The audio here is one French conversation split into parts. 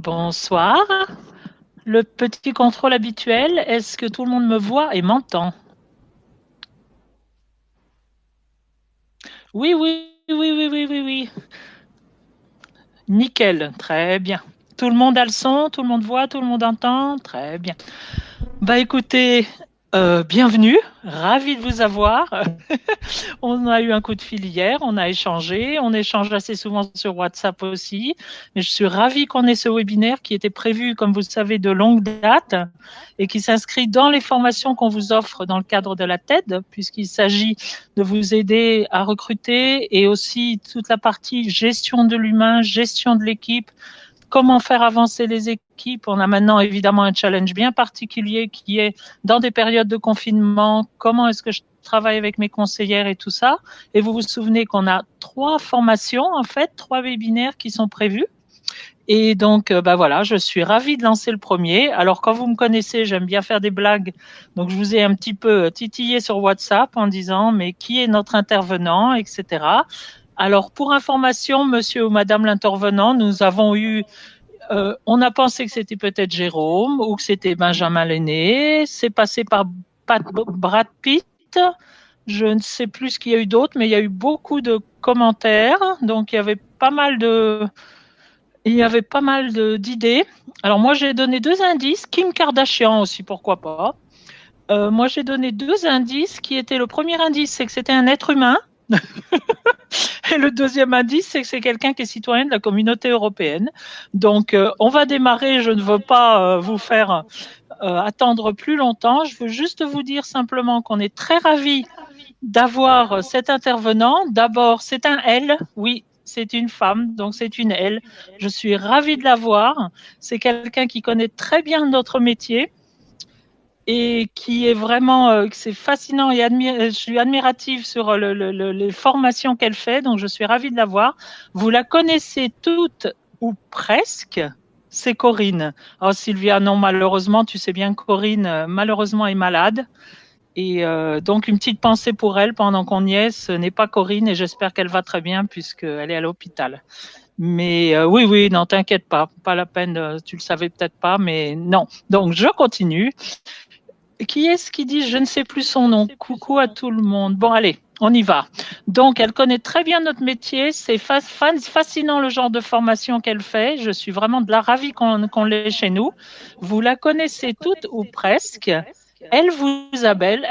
Bonsoir. Le petit contrôle habituel, est-ce que tout le monde me voit et m'entend? Oui, oui, oui, oui, oui, oui, oui. Nickel, très bien. Tout le monde a le son, tout le monde voit, tout le monde entend, très bien. Bah écoutez, bienvenue, ravi de vous avoir. On a eu un coup de fil hier, on échange assez souvent sur WhatsApp aussi. Mais je suis ravie qu'on ait ce webinaire qui était prévu, comme vous le savez, de longue date et qui s'inscrit dans les formations qu'on vous offre dans le cadre de la TED, puisqu'il s'agit de vous aider à recruter et aussi toute la partie gestion de l'humain, gestion de l'équipe, comment faire avancer les équipes. On a maintenant évidemment un challenge bien particulier qui est dans des périodes de confinement, comment est-ce que je travaille avec mes conseillères et tout ça. Et vous vous souvenez qu'on a 3 formations, en fait, 3 webinaires qui sont prévus. Et donc, voilà, je suis ravie de lancer le premier. Alors, quand vous me connaissez, j'aime bien faire des blagues. Donc, je vous ai un petit peu titillé sur WhatsApp en disant, mais qui est notre intervenant, etc. Alors, pour information, monsieur ou madame l'intervenant, nous avons eu on a pensé que c'était peut-être Jérôme ou que c'était Benjamin Lenné. C'est passé par Brad Pitt. Je ne sais plus ce qu'il y a eu d'autre, mais il y a eu beaucoup de commentaires. Donc, il y avait pas mal d'idées. Alors, moi, j'ai donné 2 indices. Kim Kardashian aussi, pourquoi pas. Moi, j'ai donné 2 indices qui étaient le premier indice, c'est que c'était un être humain. Et le deuxième indice, c'est que c'est quelqu'un qui est citoyen de la communauté européenne. Donc, on va démarrer. Je ne veux pas vous faire attendre plus longtemps. Je veux juste vous dire simplement qu'on est très ravis d'avoir cet intervenant. D'abord, c'est un elle. Oui, c'est une femme, donc c'est une elle. Je suis ravie de la voir. C'est quelqu'un qui connaît très bien notre métier et qui est vraiment, c'est fascinant et je suis admirative sur les formations qu'elle fait, donc je suis ravie de la voir. Vous la connaissez toutes ou presque, c'est Corinne. Oh Sylvia, non, malheureusement, tu sais bien que Corinne, malheureusement, est malade. Et donc, une petite pensée pour elle pendant qu'on y est. Ce n'est pas Corinne et j'espère qu'elle va très bien puisqu'elle est à l'hôpital. Mais oui, oui, non, t'inquiète pas, pas la peine, tu le savais peut-être pas, mais non. Donc, je continue. Qui est-ce qui dit je ne sais plus son nom? Coucou à tout le monde. Bon, allez, on y va. Donc, elle connaît très bien notre métier. C'est fascinant le genre de formation qu'elle fait. Je suis vraiment de la ravie qu'on l'ait chez nous. Vous la connaissez toutes ou presque. Elle vous appelle.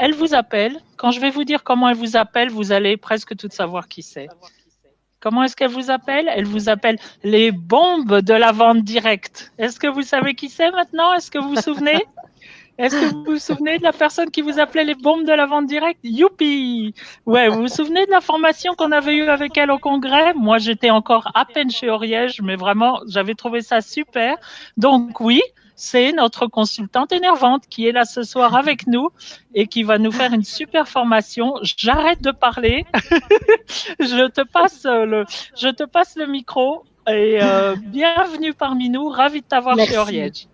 Quand je vais vous dire comment elle vous appelle, vous allez presque toutes savoir qui c'est. Comment est-ce qu'elle vous appelle? Elle vous appelle les bombes de la vente directe. Est-ce que vous savez qui c'est maintenant? Est-ce que vous vous souvenez? Est-ce que vous vous souvenez de la personne qui vous appelait les bombes de la vente directe? Youpi! Ouais, vous vous souvenez de la formation qu'on avait eue avec elle au congrès? Moi, j'étais encore à peine chez Oriège, mais vraiment, j'avais trouvé ça super. Donc oui, c'est notre consultante énervante qui est là ce soir avec nous et qui va nous faire une super formation. J'arrête de parler. Je te passe le micro et bienvenue parmi nous. Ravi de t'avoir chez Merci. Oriège.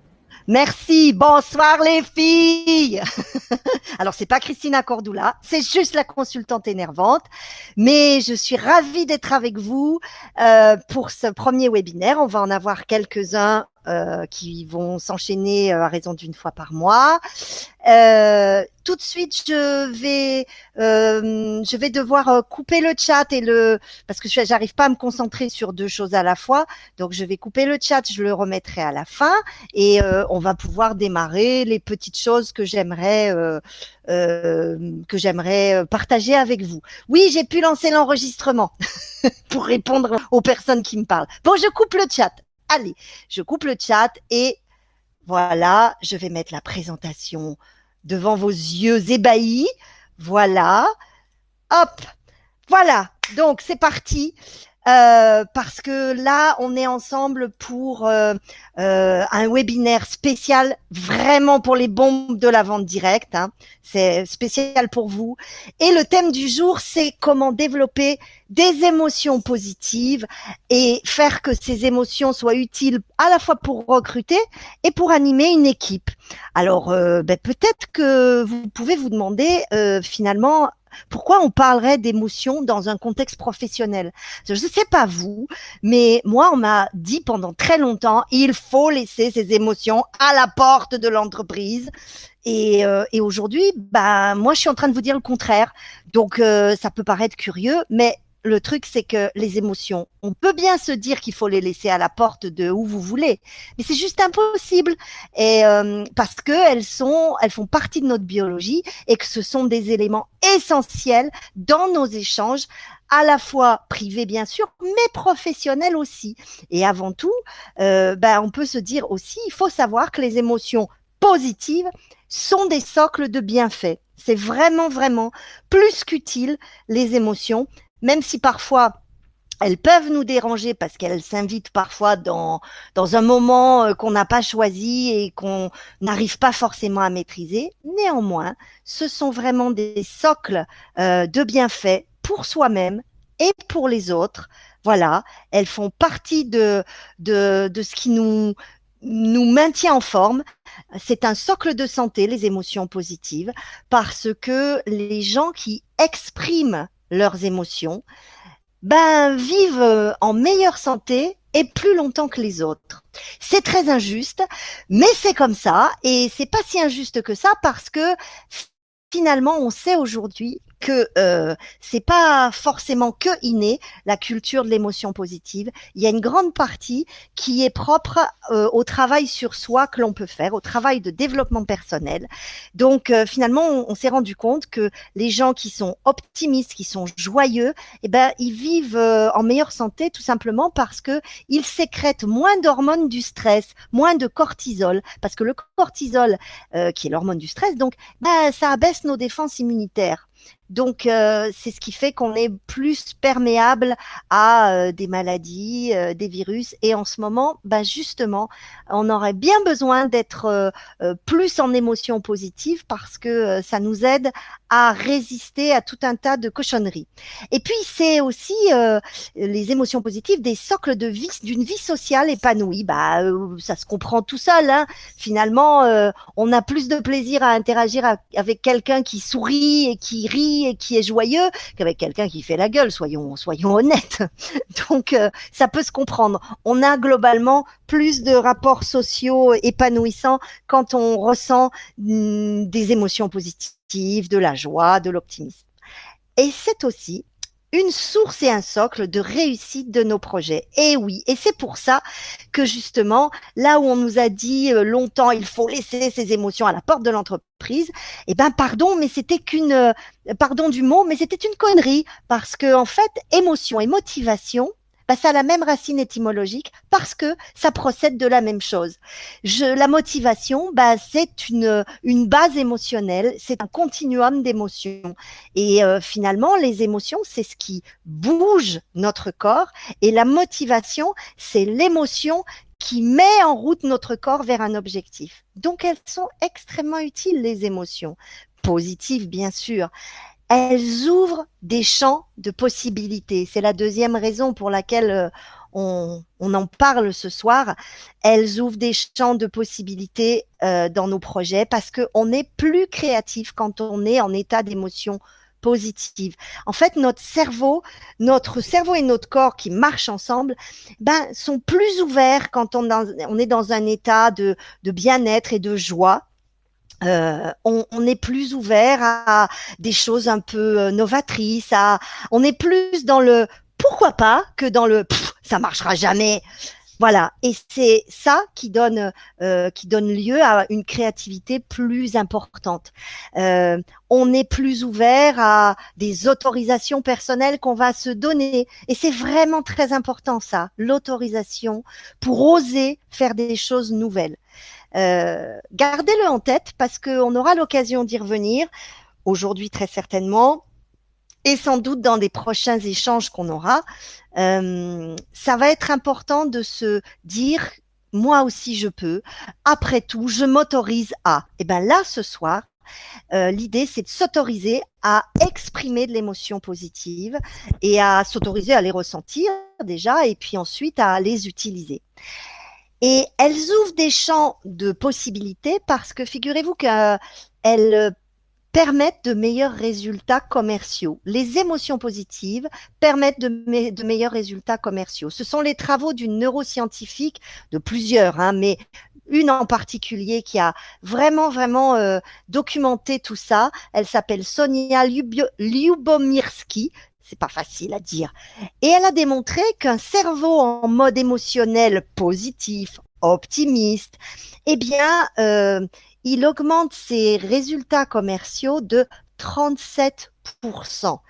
Merci. Bonsoir les filles. Alors c'est pas Christina Cordula, c'est juste la consultante énervante, mais je suis ravie d'être avec vous pour ce premier webinaire. On va en avoir quelques-uns qui vont s'enchaîner à raison d'une fois par mois. Tout de suite, je vais devoir couper le chat parce que j'arrive pas à me concentrer sur deux choses à la fois. Donc, je vais couper le chat, je le remettrai à la fin et on va pouvoir démarrer les petites choses que j'aimerais partager avec vous. Oui, j'ai pu lancer l'enregistrement pour répondre aux personnes qui me parlent. Bon, je coupe le chat. Allez, je coupe le chat et voilà, je vais mettre la présentation devant vos yeux ébahis. Voilà. Hop. Voilà. Donc, c'est parti. Parce que là, on est ensemble pour un webinaire spécial vraiment pour les bombes de la vente directe. Hein. C'est spécial pour vous. Et le thème du jour, c'est comment développer des émotions positives et faire que ces émotions soient utiles à la fois pour recruter et pour animer une équipe. Alors, peut-être que vous pouvez vous demander finalement pourquoi on parlerait d'émotions dans un contexte professionnel? Je ne sais pas vous, mais moi, on m'a dit pendant très longtemps, il faut laisser ses émotions à la porte de l'entreprise. Et aujourd'hui, bah, moi, je suis en train de vous dire le contraire. Donc, ça peut paraître curieux, mais le truc, c'est que les émotions, on peut bien se dire qu'il faut les laisser à la porte de où vous voulez, mais c'est juste impossible. Et parce que elles font partie de notre biologie et que ce sont des éléments essentiels dans nos échanges, à la fois privés bien sûr, mais professionnels aussi. Et avant tout, on peut se dire aussi, il faut savoir que les émotions positives sont des socles de bienfaits. C'est vraiment, vraiment plus qu'utile, les émotions, même si parfois elles peuvent nous déranger parce qu'elles s'invitent parfois dans un moment qu'on n'a pas choisi et qu'on n'arrive pas forcément à maîtriser. Néanmoins, ce sont vraiment des socles de bienfaits pour soi-même et pour les autres. Voilà, elles font partie de ce qui nous maintient en forme. C'est un socle de santé, les émotions positives, parce que les gens qui expriment leurs émotions, vivent en meilleure santé et plus longtemps que les autres. C'est très injuste, mais c'est comme ça, et c'est pas si injuste que ça parce que finalement, on sait aujourd'hui que c'est pas forcément que inné, la culture de l'émotion positive. Il y a une grande partie qui est propre au travail sur soi que l'on peut faire, au travail de développement personnel. Donc finalement, on s'est rendu compte que les gens qui sont optimistes, qui sont joyeux, ils vivent en meilleure santé tout simplement parce que ils sécrètent moins d'hormones du stress, moins de cortisol, parce que le cortisol, qui est l'hormone du stress, donc ça abaisse nos défenses immunitaires. Donc, c'est ce qui fait qu'on est plus perméable à des maladies, des virus. Et en ce moment, justement, on aurait bien besoin d'être plus en émotion positive parce que ça nous aide à résister à tout un tas de cochonneries. Et puis, c'est aussi les émotions positives des socles de vie, d'une vie sociale épanouie. Ça se comprend tout seul. Hein. Finalement, on a plus de plaisir à interagir avec quelqu'un qui sourit et qui rit et qui est joyeux qu'avec quelqu'un qui fait la gueule, soyons honnêtes. Donc, ça peut se comprendre. On a globalement plus de rapports sociaux épanouissants quand on ressent des émotions positives, de la joie, de l'optimisme. Et c'est aussi une source et un socle de réussite de nos projets. Et oui, et c'est pour ça que justement, là où on nous a dit longtemps, il faut laisser ses émotions à la porte de l'entreprise, pardon, mais c'était pardon du mot, mais c'était une connerie, parce que en fait, émotion et motivation, ça a la même racine étymologique parce que ça procède de la même chose. La motivation, c'est une base émotionnelle, c'est un continuum d'émotions. Et finalement, les émotions, c'est ce qui bouge notre corps. Et la motivation, c'est l'émotion qui met en route notre corps vers un objectif. Donc, elles sont extrêmement utiles, les émotions. Positives, bien sûr. Elles ouvrent des champs de possibilités. C'est la deuxième raison pour laquelle on en parle ce soir. Elles ouvrent des champs de possibilités dans nos projets parce qu'on est plus créatif quand on est en état d'émotion positive. En fait, notre cerveau et notre corps qui marchent ensemble, sont plus ouverts quand on est dans un état de bien-être et de joie. On est plus ouvert à des choses un peu novatrices, on est plus dans le pourquoi pas que dans le ça marchera jamais. Voilà, et c'est ça qui donne lieu à une créativité plus importante. On est plus ouvert à des autorisations personnelles qu'on va se donner, et c'est vraiment très important ça, l'autorisation pour oser faire des choses nouvelles. Gardez-le en tête parce qu'on aura l'occasion d'y revenir aujourd'hui très certainement et sans doute dans des prochains échanges qu'on aura. Ça va être important de se dire moi aussi je peux, après tout je m'autorise à. Et là ce soir, l'idée c'est de s'autoriser à exprimer de l'émotion positive et à s'autoriser à les ressentir déjà et puis ensuite à les utiliser. Et elles ouvrent des champs de possibilités parce que figurez-vous qu'elles permettent de meilleurs résultats commerciaux. Les émotions positives permettent de meilleurs résultats commerciaux. Ce sont les travaux d'une neuroscientifique, de plusieurs, mais une en particulier qui a vraiment documenté tout ça. Elle s'appelle Sonia Lyubomirsky. C'est pas facile à dire. Et elle a démontré qu'un cerveau en mode émotionnel positif, optimiste, eh bien, il augmente ses résultats commerciaux de 37%.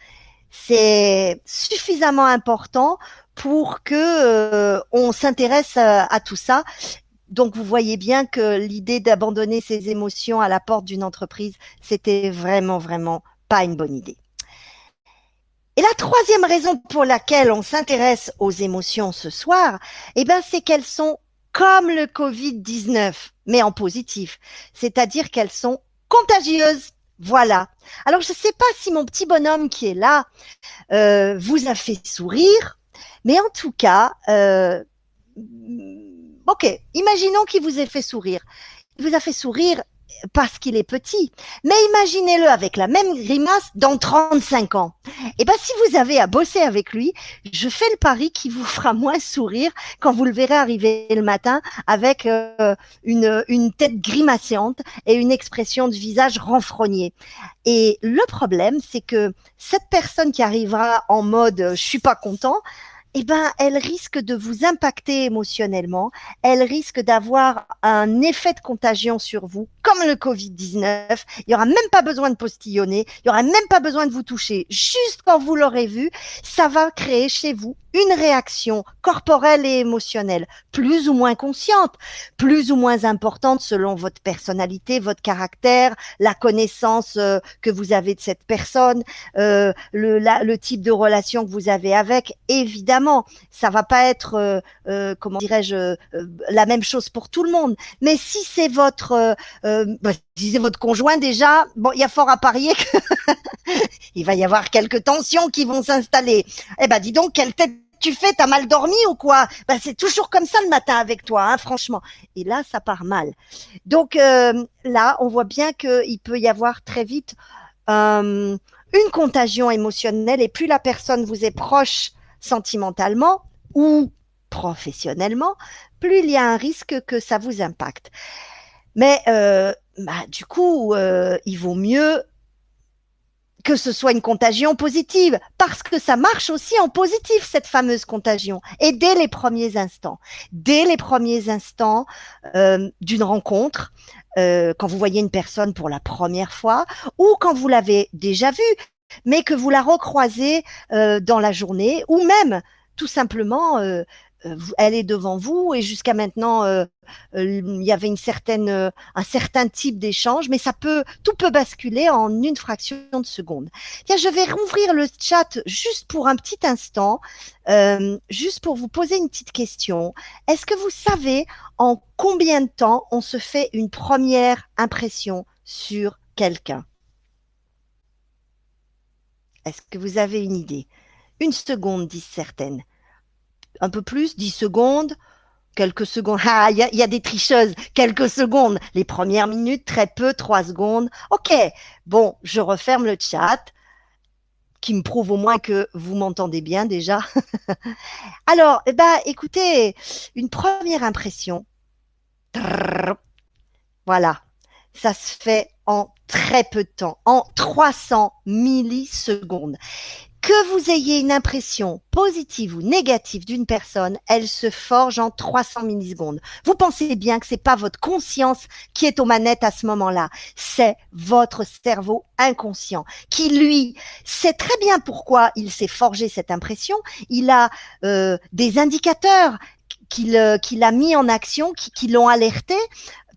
C'est suffisamment important pour que on s'intéresse à tout ça. Donc, vous voyez bien que l'idée d'abandonner ses émotions à la porte d'une entreprise, c'était vraiment pas une bonne idée. Et la troisième raison pour laquelle on s'intéresse aux émotions ce soir, c'est qu'elles sont comme le Covid-19, mais en positif. C'est-à-dire qu'elles sont contagieuses. Voilà. Alors, je ne sais pas si mon petit bonhomme qui est là vous a fait sourire, mais en tout cas, ok, imaginons qu'il vous ait fait sourire. Il vous a fait sourire parce qu'il est petit. Mais imaginez-le avec la même grimace dans 35 ans. Si vous avez à bosser avec lui, je fais le pari qu'il vous fera moins sourire quand vous le verrez arriver le matin avec une tête grimaçante et une expression de visage renfrogné. Et le problème, c'est que cette personne qui arrivera en mode je suis pas content, elle risque de vous impacter émotionnellement, elle risque d'avoir un effet de contagion sur vous, comme le Covid-19. Il n'y aura même pas besoin de postillonner, il n'y aura même pas besoin de vous toucher. Juste quand vous l'aurez vu, ça va créer chez vous une réaction corporelle et émotionnelle, plus ou moins consciente, plus ou moins importante selon votre personnalité, votre caractère, la connaissance que vous avez de cette personne, le type de relation que vous avez avec. Évidemment, ça va pas être, comment dirais-je, la même chose pour tout le monde. Mais si c'est votre, si c'est votre conjoint déjà, bon, il y a fort à parier que il va y avoir quelques tensions qui vont s'installer. Dis donc, quelle tête tu fais, t'as mal dormi ou quoi? C'est toujours comme ça le matin avec toi, franchement. Et là, ça part mal. Donc là, on voit bien qu'il peut y avoir très vite une contagion émotionnelle, et plus la personne vous est proche sentimentalement ou professionnellement, plus il y a un risque que ça vous impacte. Mais du coup, il vaut mieux que ce soit une contagion positive, parce que ça marche aussi en positif, cette fameuse contagion. Et dès les premiers instants d'une rencontre, quand vous voyez une personne pour la première fois, ou quand vous l'avez déjà vue, mais que vous la recroisez dans la journée, ou même tout simplement elle est devant vous, et jusqu'à maintenant il y avait un certain type d'échange, mais tout peut basculer en une fraction de seconde. Tiens, je vais rouvrir le chat juste pour un petit instant, juste pour vous poser une petite question. Est-ce que vous savez en combien de temps on se fait une première impression sur quelqu'un? Est-ce que vous avez une idée? 1 seconde, disent certaines. Un peu plus, 10 secondes, quelques secondes. Ah, il y a des tricheuses. Quelques secondes. Les premières minutes, très peu, 3 secondes. Ok, bon, je referme le chat, qui me prouve au moins que vous m'entendez bien déjà. Alors, écoutez, une première impression. Voilà, ça se fait en très peu de temps, en 300 millisecondes. Que vous ayez une impression positive ou négative d'une personne, elle se forge en 300 millisecondes. Vous pensez bien que c'est pas votre conscience qui est aux manettes à ce moment-là, c'est votre cerveau inconscient qui, lui, sait très bien pourquoi il s'est forgé cette impression. Il a des indicateurs qu'il a mis en action, qui l'ont alerté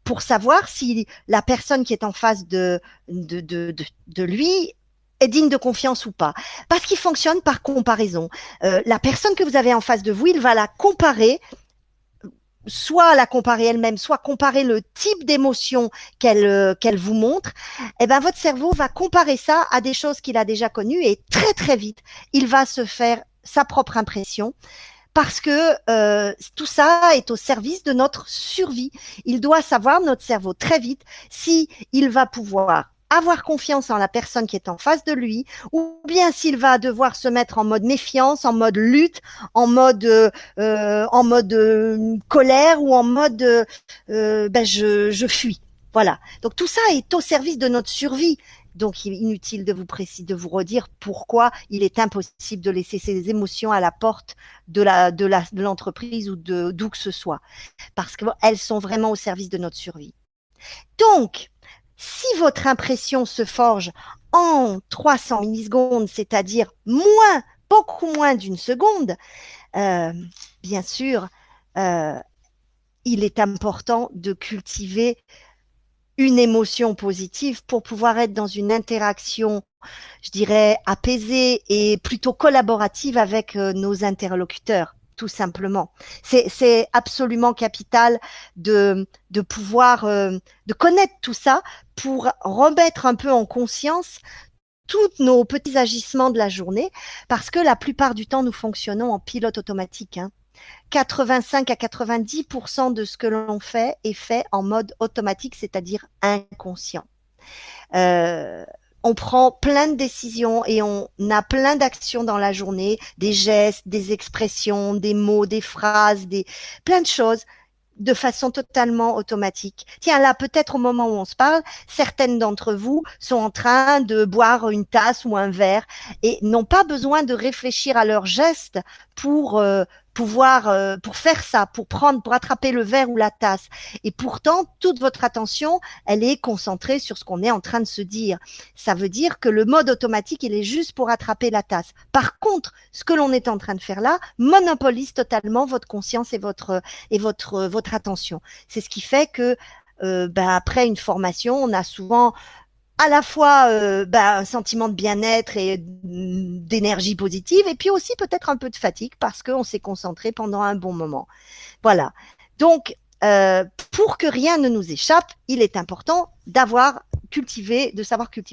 pour savoir si la personne qui est en face de lui est digne de confiance ou pas. Parce qu'il fonctionne par comparaison. La personne que vous avez en face de vous, il va la comparer, soit la comparer elle-même, soit comparer le type d'émotion qu'elle vous montre. Votre cerveau va comparer ça à des choses qu'il a déjà connues, et très très vite, il va se faire sa propre impression. Parce que tout ça est au service de notre survie. Il doit savoir, notre cerveau, très vite, si il va pouvoir avoir confiance en la personne qui est en face de lui, ou bien s'il va devoir se mettre en mode méfiance, en mode lutte, en mode colère ou en mode je fuis. Voilà. Donc tout ça est au service de notre survie. Donc, il est inutile de vous redire pourquoi il est impossible de laisser ces émotions à la porte de l'entreprise ou d'où que ce soit. Parce qu'elles sont vraiment au service de notre survie. Donc, si votre impression se forge en 300 millisecondes, c'est-à-dire beaucoup moins d'une seconde, bien sûr, il est important de cultiver une émotion positive pour pouvoir être dans une interaction, je dirais, apaisée et plutôt collaborative avec nos interlocuteurs, tout simplement. C'est absolument capital de pouvoir de connaître tout ça pour remettre un peu en conscience tous nos petits agissements de la journée, parce que la plupart du temps, nous fonctionnons en pilote automatique, hein. 85 à 90% de ce que l'on fait est fait en mode automatique, c'est-à-dire inconscient. On prend plein de décisions et on a plein d'actions dans la journée, des gestes, des expressions, des mots, des phrases, plein de choses de façon totalement automatique. Tiens, là, peut-être au moment où on se parle, certaines d'entre vous sont en train de boire une tasse ou un verre et n'ont pas besoin de réfléchir à leurs gestes pour pour faire ça, pour attraper le verre ou la tasse. Et pourtant, toute votre attention, elle est concentrée sur ce qu'on est en train de se dire. Ça veut dire que le mode automatique, il est juste pour attraper la tasse. Par contre, ce que l'on est en train de faire là monopolise totalement votre conscience et votre attention. C'est ce qui fait que après une formation, on a souvent à la fois un sentiment de bien-être et d'énergie positive, et puis aussi peut-être un peu de fatigue parce qu'on s'est concentré pendant un bon moment. Voilà. Donc, pour que rien ne nous échappe, il est important de savoir cultiver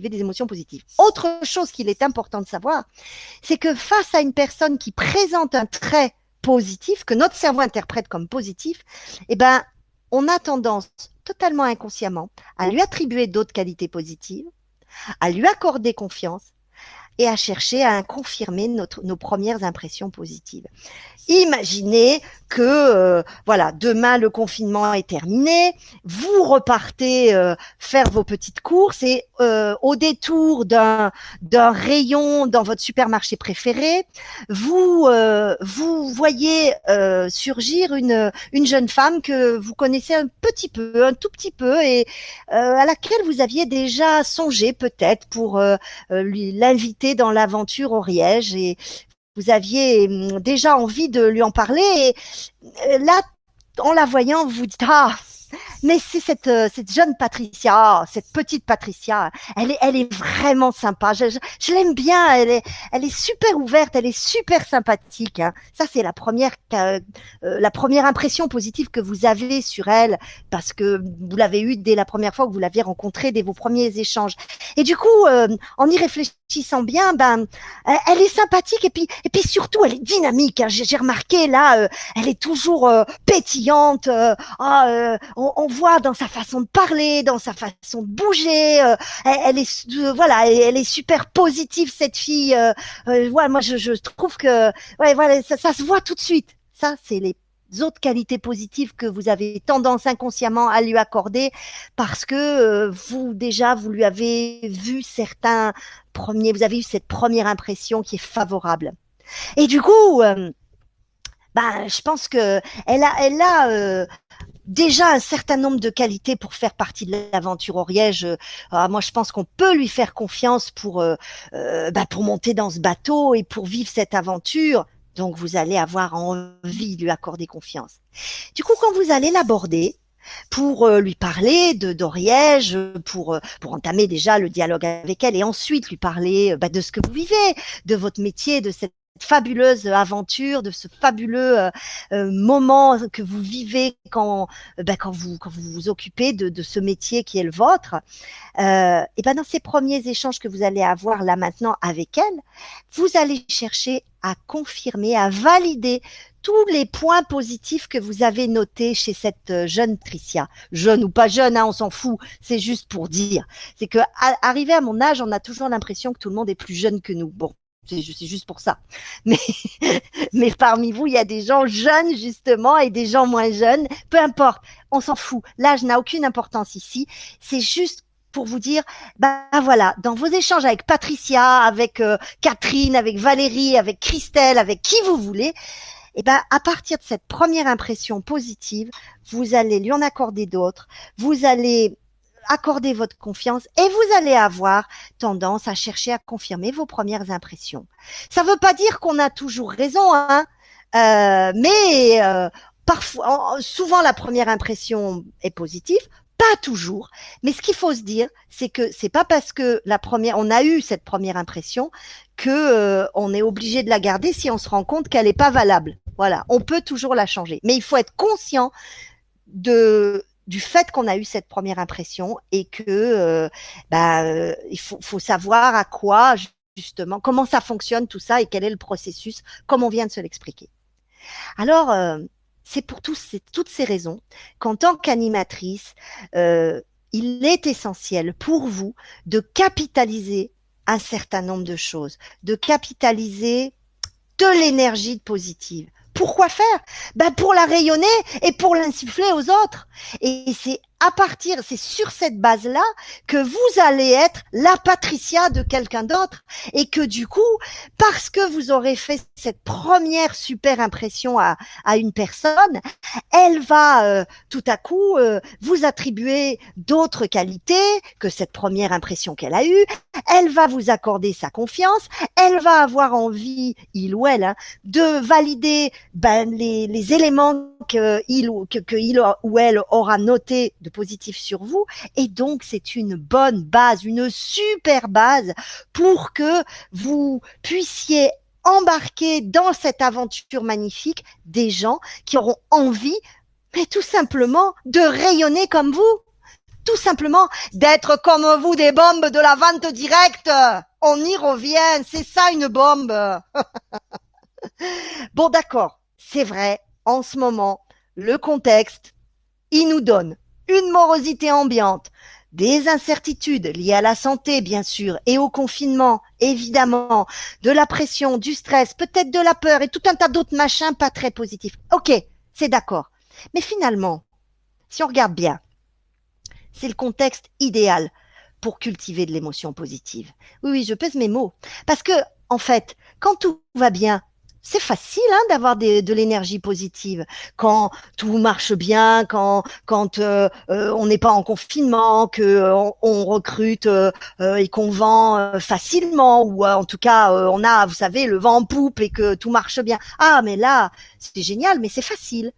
des émotions positives. Autre chose qu'il est important de savoir, c'est que face à une personne qui présente un trait positif, que notre cerveau interprète comme positif, on a tendance totalement inconsciemment à lui attribuer d'autres qualités positives, à lui accorder confiance et à chercher à confirmer nos premières impressions positives. Imaginez que demain le confinement est terminé, vous repartez faire vos petites courses et au détour d'un rayon dans votre supermarché préféré, vous voyez surgir une jeune femme que vous connaissez un tout petit peu et à laquelle vous aviez déjà songé peut-être pour l'inviter dans l'aventure Ariège, et vous aviez déjà envie de lui en parler, et là, en la voyant, vous vous dites « Ah, mais c'est cette jeune Patricia, cette petite Patricia, elle est vraiment sympa, je l'aime bien, elle est super ouverte, elle est super sympathique, hein. » Ça, c'est la première impression positive que vous avez sur elle, parce que vous l'avez eue dès la première fois que vous l'aviez rencontrée, dès vos premiers échanges. Et du coup, en y réfléchissant bien, elle est sympathique et puis surtout, elle est dynamique, hein. J'ai remarqué là, elle est toujours pétillante, on voit dans sa façon de parler, dans sa façon de bouger, elle est super positive, cette fille. Moi je trouve que ça se voit tout de suite. Ça, c'est les autres qualités positives que vous avez tendance inconsciemment à lui accorder parce que vous lui avez vu vous avez eu cette première impression qui est favorable. Et du coup, je pense que elle a déjà un certain nombre de qualités pour faire partie de l'aventure Ariège. Moi, je pense qu'on peut lui faire confiance pour monter dans ce bateau et pour vivre cette aventure. Donc, vous allez avoir envie de lui accorder confiance. Du coup, quand vous allez l'aborder, pour lui parler d'Ariège, pour entamer déjà le dialogue avec elle, et ensuite lui parler de ce que vous vivez, de votre métier, de cette fabuleuse aventure, de ce fabuleux moment que vous vivez quand vous vous occupez de ce métier qui est le vôtre. Et ben dans ces premiers échanges que vous allez avoir là maintenant avec elle, vous allez chercher à confirmer, à valider tous les points positifs que vous avez notés chez cette jeune Tricia. Jeune ou pas jeune, hein, on s'en fout, c'est juste pour dire. C'est que arrivé à mon âge, on a toujours l'impression que tout le monde est plus jeune que nous. Bon, c'est juste pour ça. Mais, mais parmi vous, il y a des gens jeunes justement et des gens moins jeunes. Peu importe, on s'en fout. L'âge n'a aucune importance ici. C'est juste pour vous dire, ben voilà, dans vos échanges avec Patricia, avec Catherine, avec Valérie, avec Christelle, avec qui vous voulez, et ben à partir de cette première impression positive, vous allez lui en accorder d'autres, vous allez accorder votre confiance et vous allez avoir tendance à chercher à confirmer vos premières impressions. Ça ne veut pas dire qu'on a toujours raison, hein, mais parfois, souvent la première impression est positive. Pas toujours, mais ce qu'il faut se dire, c'est que c'est pas parce que on a eu cette première impression que on est obligé de la garder si on se rend compte qu'elle n'est pas valable. Voilà, on peut toujours la changer, mais il faut être conscient du fait qu'on a eu cette première impression et que il faut savoir à quoi justement, comment ça fonctionne tout ça et quel est le processus, comme on vient de se l'expliquer. Alors c'est pour toutes ces raisons qu'en tant qu'animatrice, il est essentiel pour vous de capitaliser un certain nombre de choses, de capitaliser de l'énergie positive. Pourquoi faire? Pour la rayonner et pour l'insuffler aux autres. Et c'est c'est sur cette base-là que vous allez être la Patricia de quelqu'un d'autre et que du coup, parce que vous aurez fait cette première super impression à une personne, elle va tout à coup vous attribuer d'autres qualités que cette première impression qu'elle a eue. Elle va vous accorder sa confiance. Elle va avoir envie, il ou elle, hein, de valider les éléments que il ou elle aura noté de positif sur vous. Et donc, c'est une bonne base, une super base pour que vous puissiez embarquer dans cette aventure magnifique des gens qui auront envie, mais tout simplement, de rayonner comme vous. Tout simplement, d'être comme vous des bombes de la vente directe. On y revient, c'est ça une bombe. Bon, d'accord, c'est vrai, en ce moment, le contexte, il nous donne une morosité ambiante, des incertitudes liées à la santé, bien sûr, et au confinement, évidemment, de la pression, du stress, peut-être de la peur et tout un tas d'autres machins pas très positifs. Ok, c'est d'accord. Mais finalement, si on regarde bien, c'est le contexte idéal pour cultiver de l'émotion positive. Oui, je pèse mes mots. Parce que, en fait, quand tout va bien, c'est facile d'avoir de l'énergie positive. Quand tout marche bien, quand on n'est pas en confinement, que on recrute et qu'on vend facilement, ou en tout cas on a, vous savez, le vent en poupe et que tout marche bien. Ah, mais là, c'est génial, mais c'est facile.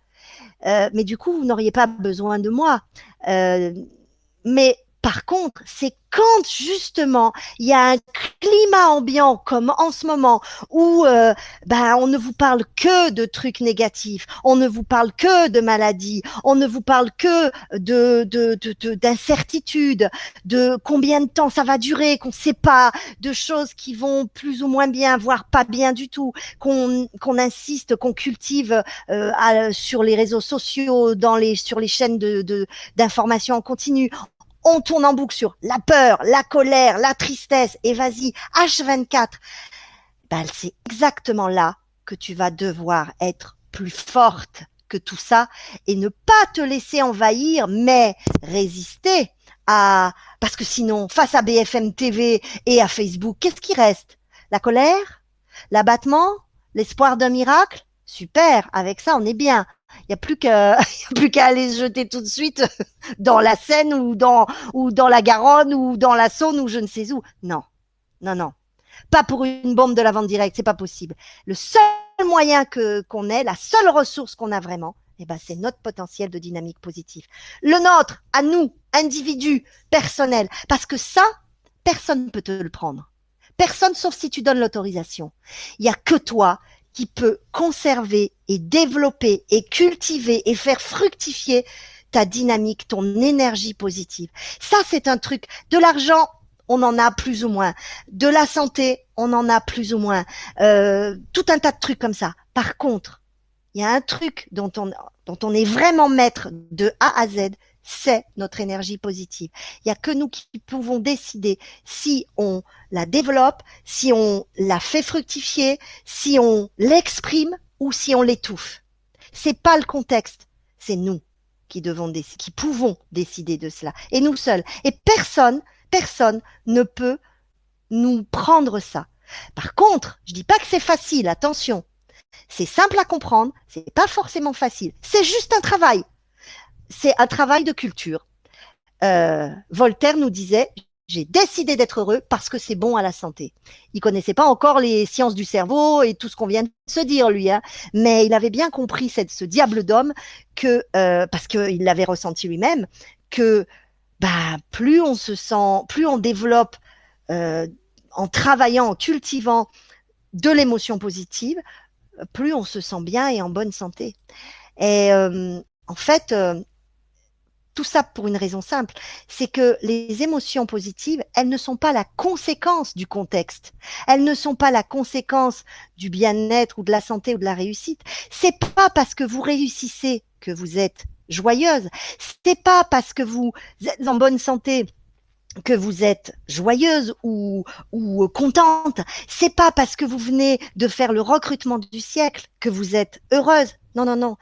Mais du coup, vous n'auriez pas besoin de moi. Mais par contre, c'est quand justement il y a un climat ambiant comme en ce moment où on ne vous parle que de trucs négatifs, on ne vous parle que de maladies, on ne vous parle que d'incertitudes, de combien de temps ça va durer, qu'on ne sait pas, de choses qui vont plus ou moins bien, voire pas bien du tout, qu'on insiste, qu'on cultive sur les réseaux sociaux, sur les chaînes d'information en continu. On tourne en boucle sur la peur, la colère, la tristesse, et vas-y, H24. C'est exactement là que tu vas devoir être plus forte que tout ça et ne pas te laisser envahir, mais résister parce que sinon, face à BFM TV et à Facebook, qu'est-ce qui reste? La colère? L'abattement? L'espoir d'un miracle? Super, avec ça, on est bien. Il n'y a plus qu'à aller se jeter tout de suite dans la Seine ou dans la Garonne ou dans la Saône ou je ne sais où. Non, non, non. Pas pour une bombe de la vente directe, c'est pas possible. Le seul moyen qu'on ait, la seule ressource qu'on a vraiment, c'est notre potentiel de dynamique positive. Le nôtre, à nous, individus, personnels. Parce que ça, personne ne peut te le prendre. Personne sauf si tu donnes l'autorisation. Il y a que toi qui peut conserver et développer et cultiver et faire fructifier ta dynamique, ton énergie positive. Ça, c'est un truc. De l'argent, on en a plus ou moins. De la santé, on en a plus ou moins. Tout un tas de trucs comme ça. Par contre, il y a un truc dont on est vraiment maître de A à Z, c'est notre énergie positive. Il y a que nous qui pouvons décider si on la développe, si on la fait fructifier, si on l'exprime ou si on l'étouffe. C'est pas le contexte, c'est nous qui qui pouvons décider de cela. Et nous seuls. Et personne ne peut nous prendre ça. Par contre, je dis pas que c'est facile, attention. C'est simple à comprendre, c'est pas forcément facile. C'est juste un travail. C'est un travail de culture. Voltaire nous disait, j'ai décidé d'être heureux parce que c'est bon à la santé. Il connaissait pas encore les sciences du cerveau et tout ce qu'on vient de se dire, lui, hein. Mais il avait bien compris ce diable d'homme que, parce qu'il l'avait ressenti lui-même, que plus on se sent, plus on développe en travaillant, en cultivant de l'émotion positive, plus on se sent bien et en bonne santé. Et en fait, tout ça pour une raison simple, c'est que les émotions positives, elles ne sont pas la conséquence du contexte. Elles ne sont pas la conséquence du bien-être ou de la santé ou de la réussite. C'est pas parce que vous réussissez que vous êtes joyeuse. C'est pas parce que vous êtes en bonne santé que vous êtes joyeuse ou contente. C'est pas parce que vous venez de faire le recrutement du siècle que vous êtes heureuse. Non, non, non.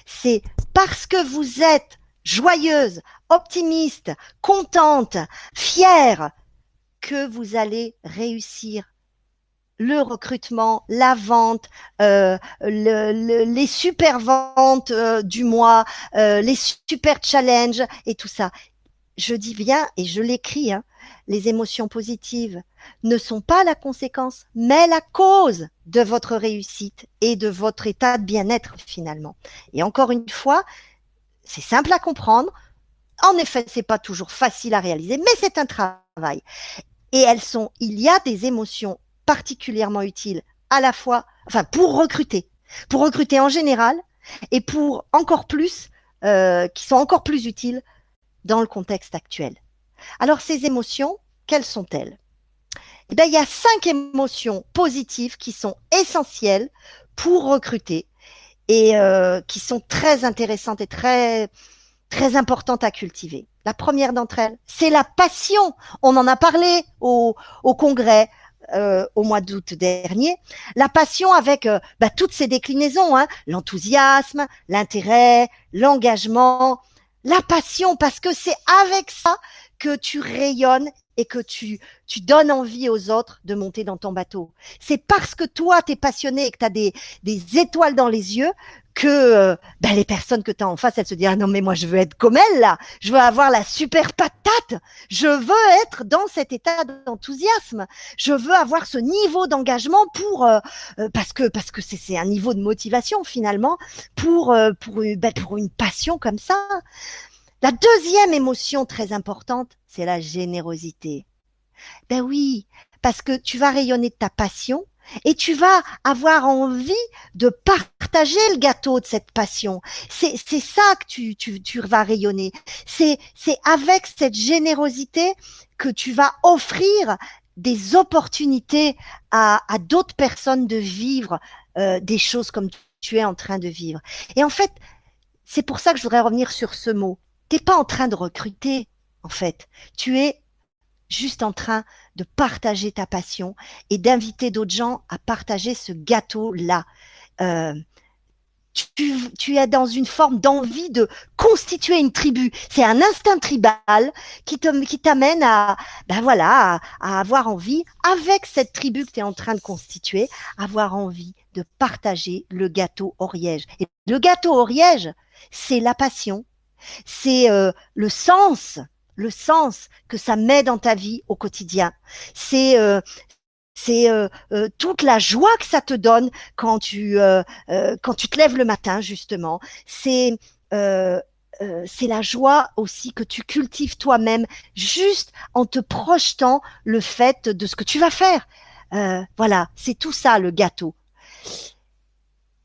C'est parce que vous êtes joyeuse, optimiste, contente, fière, que vous allez réussir le recrutement, la vente, les super ventes du mois, les super challenges et tout ça. Je dis bien, et je l'écris, hein, les émotions positives ne sont pas la conséquence, mais la cause de votre réussite et de votre état de bien-être finalement. Et encore une fois, c'est simple à comprendre. En effet, c'est pas toujours facile à réaliser, mais c'est un travail. Et il y a des émotions particulièrement utiles à la fois, enfin, pour recruter en général, et pour encore plus, qui sont encore plus utiles dans le contexte actuel. Alors, ces émotions, quelles sont-elles? Eh bien, il y a 5 émotions positives qui sont essentielles pour recruter et qui sont très intéressantes et très, très importantes à cultiver. La première d'entre elles, c'est la passion. On en a parlé au congrès au mois d'août dernier. La passion avec toutes ces déclinaisons, hein, l'enthousiasme, l'intérêt, l'engagement, la passion, parce que c'est avec ça que tu rayonnes et que tu donnes envie aux autres de monter dans ton bateau. C'est parce que toi, tu es passionné et que tu as des étoiles dans les yeux que les personnes que tu as en face, elles se disent « Ah non, mais moi, je veux être comme elle, là. Je veux avoir la super patate. Je veux être dans cet état d'enthousiasme. Je veux avoir ce niveau d'engagement pour parce que c'est un niveau de motivation, finalement, pour une passion comme ça. » La deuxième émotion très importante, c'est la générosité. Ben oui, parce que tu vas rayonner de ta passion et tu vas avoir envie de partager le gâteau de cette passion. C'est ça que tu vas rayonner. C'est avec cette générosité que tu vas offrir des opportunités à d'autres personnes de vivre des choses comme tu es en train de vivre. Et en fait, c'est pour ça que je voudrais revenir sur ce mot. T'es pas en train de recruter, en fait. Tu es juste en train de partager ta passion et d'inviter d'autres gens à partager ce gâteau-là. Tu es dans une forme d'envie de constituer une tribu. C'est un instinct tribal qui t'amène à avoir envie, avec cette tribu que tu es en train de constituer, avoir envie de partager le gâteau Oriège. Et le gâteau Oriège, c'est la passion, c'est le sens que ça met dans ta vie au quotidien. C'est toute la joie que ça te donne quand tu te lèves le matin, justement. C'est c'est la joie aussi que tu cultives toi-même, juste en te projetant le fait de ce que tu vas faire. Voilà, c'est tout ça le gâteau.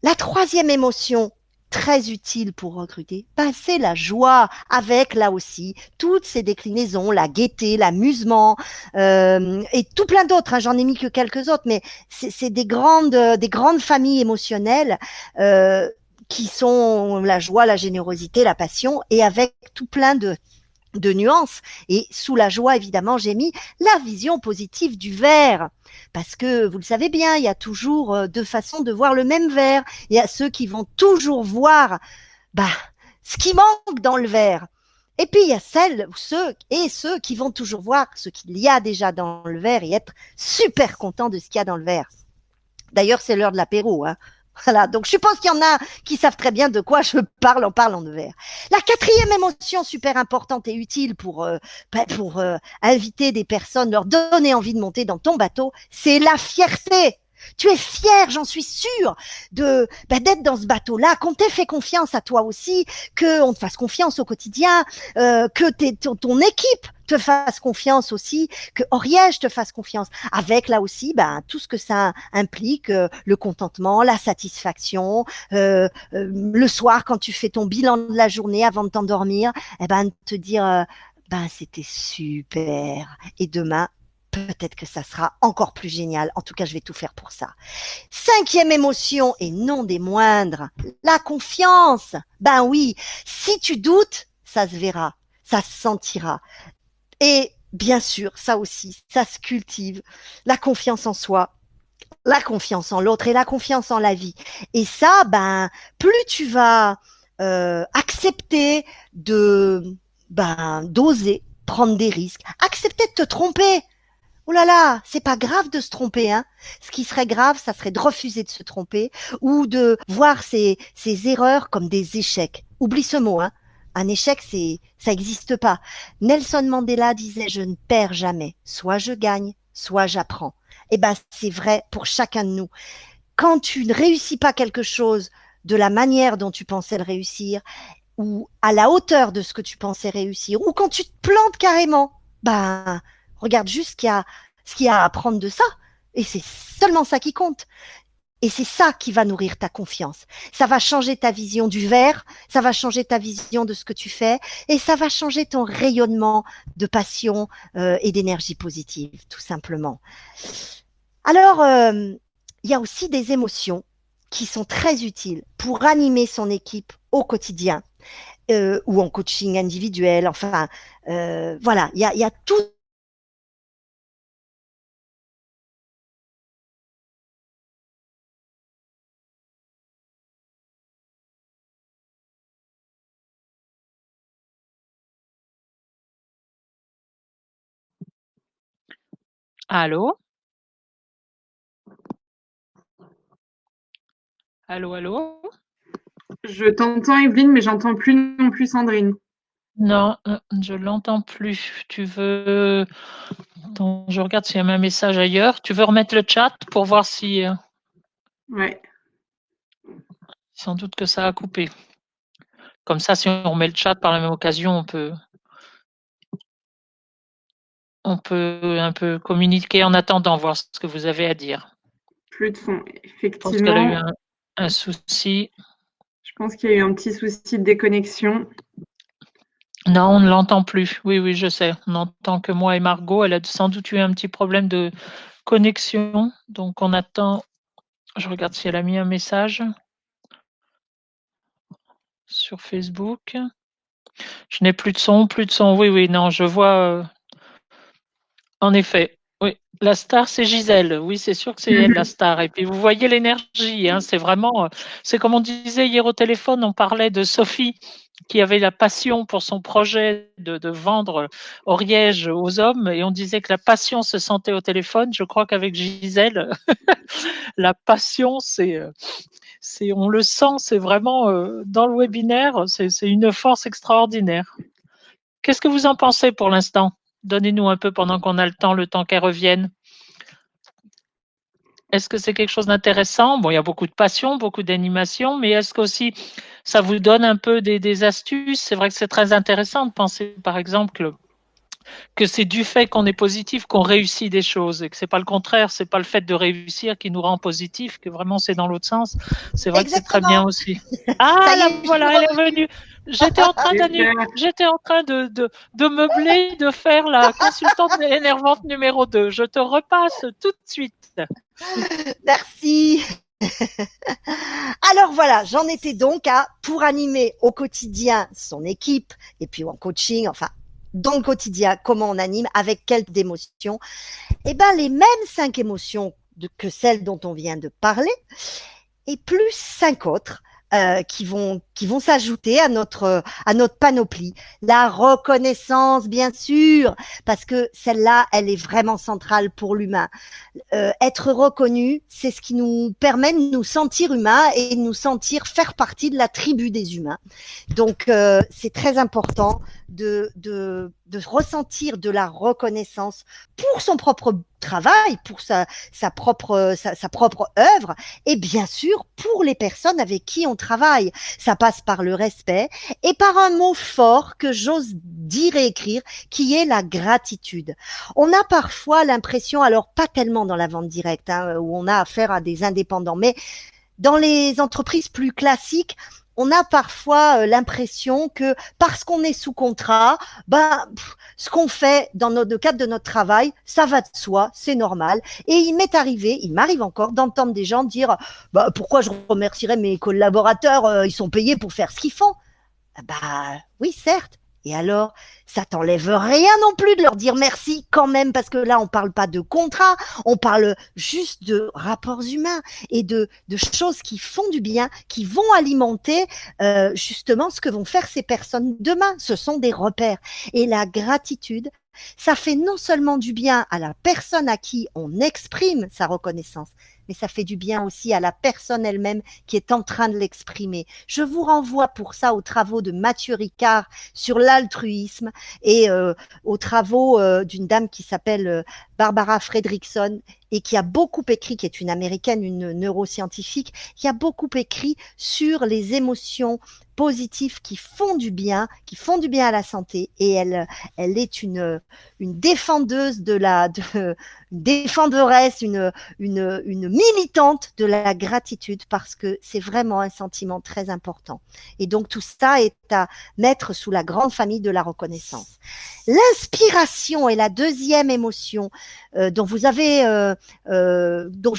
La troisième émotion très utile pour recruter, ben, c'est la joie, avec là aussi toutes ces déclinaisons, la gaieté, l'amusement et tout plein d'autres. Hein, j'en ai mis que quelques autres, mais c'est des grandes familles émotionnelles qui sont la joie, la générosité, la passion, et avec tout plein de nuances. Et sous la joie, évidemment, j'ai mis la vision positive du verre. Parce que vous le savez bien, il y a toujours deux façons de voir le même verre. Il y a ceux qui vont toujours voir bah, ce qui manque dans le verre. Et puis il y a ceux qui vont toujours voir ce qu'il y a déjà dans le verre et être super content de ce qu'il y a dans le verre. D'ailleurs, c'est l'heure de l'apéro. Hein. Voilà, donc je suppose qu'il y en a qui savent très bien de quoi je parle en parlant de verre. La quatrième émotion super importante et utile pour inviter des personnes, leur donner envie de monter dans ton bateau, c'est la fierté. Tu es fier, j'en suis sûre, d'être dans ce bateau-là, qu'on t'ait fait confiance à toi aussi, qu'on te fasse confiance au quotidien, que ton équipe te fasse confiance aussi, que Oriège te fasse confiance, avec là aussi tout ce que ça implique, le contentement, la satisfaction, le soir quand tu fais ton bilan de la journée avant de t'endormir, te dire c'était super et demain peut-être que ça sera encore plus génial. En tout cas, je vais tout faire pour ça. Cinquième émotion, et non des moindres, la confiance. Ben oui, si tu doutes, ça se verra, ça se sentira. Et bien sûr, ça aussi, ça se cultive. La confiance en soi, la confiance en l'autre et la confiance en la vie. Et ça, plus tu vas accepter d'oser prendre des risques, accepter de te tromper. Oh là là, c'est pas grave de se tromper, hein. Ce qui serait grave, ça serait de refuser de se tromper ou de voir ces erreurs comme des échecs. Oublie ce mot, hein. Un échec, ça n'existe pas. Nelson Mandela disait, je ne perds jamais. Soit je gagne, soit j'apprends. Eh ben, c'est vrai pour chacun de nous. Quand tu ne réussis pas quelque chose de la manière dont tu pensais le réussir, ou à la hauteur de ce que tu pensais réussir, ou quand tu te plantes carrément, regarde juste ce qu'il y a à apprendre de ça. Et c'est seulement ça qui compte. Et c'est ça qui va nourrir ta confiance. Ça va changer ta vision du verre, ça va changer ta vision de ce que tu fais, et ça va changer ton rayonnement de passion et d'énergie positive, tout simplement. Alors, il y a aussi des émotions qui sont très utiles pour animer son équipe au quotidien ou en coaching individuel. Enfin, voilà, il y a tout. Allô? Allô, allô? Je t'entends, Evelyne, mais j'entends plus non plus Sandrine. Non, je l'entends plus. Tu veux... Attends, je regarde s'il y a un message ailleurs. Tu veux remettre le chat pour voir si... Ouais. Sans doute que ça a coupé. Comme ça, si on remet le chat par la même occasion, on peut un peu communiquer en attendant, voir ce que vous avez à dire. Plus de son, Je pense qu'elle a eu effectivement. un souci. Je pense qu'il y a eu un petit souci de déconnexion. Non, on ne l'entend plus. Oui, oui, je sais. On n'entend que moi et Margot. Elle a sans doute eu un petit problème de connexion. Donc, on attend. Je regarde si elle a mis un message sur Facebook. Je n'ai plus de son, plus de son. Oui, oui, non, je vois. En effet. Oui, la star, c'est Gisèle. Oui, c'est sûr que c'est elle, la star. Et puis, vous voyez l'énergie. Hein, c'est vraiment. C'est comme on disait hier au téléphone, on parlait de Sophie qui avait la passion pour son projet de vendre Oriège aux hommes. Et on disait que la passion se sentait au téléphone. Je crois qu'avec Gisèle, la passion, on le sent, c'est vraiment dans le webinaire, c'est une force extraordinaire. Qu'est-ce que vous en pensez pour l'instant? Donnez-nous un peu pendant qu'on a le temps qu'elle revienne. Est-ce que c'est quelque chose d'intéressant? Bon, il y a beaucoup de passion, beaucoup d'animation, mais est-ce qu'aussi ça vous donne un peu des astuces? C'est vrai que c'est très intéressant de penser, par exemple, que c'est du fait qu'on est positif qu'on réussit des choses et que c'est pas le contraire, c'est pas le fait de réussir qui nous rend positif, que vraiment c'est dans l'autre sens. C'est vrai que c'est très bien Exactement. aussi. Ça Ah, y la est, je suis voilà, elle est revenue. venue. J'étais en train Super. j'étais en train de meubler, de faire la consultante énervante numéro 2. Je te repasse tout de suite. Merci. Alors voilà, j'en étais donc à pour animer au quotidien son équipe et puis en coaching, enfin dans le quotidien, comment on anime, avec quelles émotions. Eh ben les mêmes 5 émotions que celles dont on vient de parler et plus 5 autres qui vont s'ajouter à notre panoplie. La reconnaissance, bien sûr, parce que celle-là, elle est vraiment centrale pour l'humain. Être reconnu, c'est ce qui nous permet de nous sentir humains et de nous sentir faire partie de la tribu des humains. Donc, c'est très important de ressentir de la reconnaissance pour son propre travail, pour sa propre œuvre, et bien sûr pour les personnes avec qui on travaille. Ça passe par le respect et par un mot fort que j'ose dire et écrire, qui est la gratitude. On a parfois l'impression, alors pas tellement dans la vente directe, hein, où on a affaire à des indépendants, mais dans les entreprises plus classiques, on a parfois l'impression que parce qu'on est sous contrat, ce qu'on fait dans le cadre de notre travail, ça va de soi, c'est normal. Et il m'arrive encore d'entendre des gens dire, pourquoi je remercierais mes collaborateurs, ils sont payés pour faire ce qu'ils font. Oui, certes. Et alors, ça t'enlève rien non plus de leur dire merci quand même, parce que là, on parle pas de contrat, on parle juste de rapports humains et de choses qui font du bien, qui vont alimenter justement ce que vont faire ces personnes demain. Ce sont des repères. Et la gratitude, ça fait non seulement du bien à la personne à qui on exprime sa reconnaissance, mais ça fait du bien aussi à la personne elle-même qui est en train de l'exprimer. Je vous renvoie pour ça aux travaux de Mathieu Ricard sur l'altruisme et aux travaux d'une dame qui s'appelle Barbara Fredrickson et qui a beaucoup écrit, qui est une américaine, une neuroscientifique, qui a beaucoup écrit sur les émotions positives qui font du bien à la santé. Et elle est une défendeuse une défenderesse, une militante de la gratitude parce que c'est vraiment un sentiment très important. Et donc tout ça est à mettre sous la grande famille de la reconnaissance. L'inspiration est la deuxième émotion dont je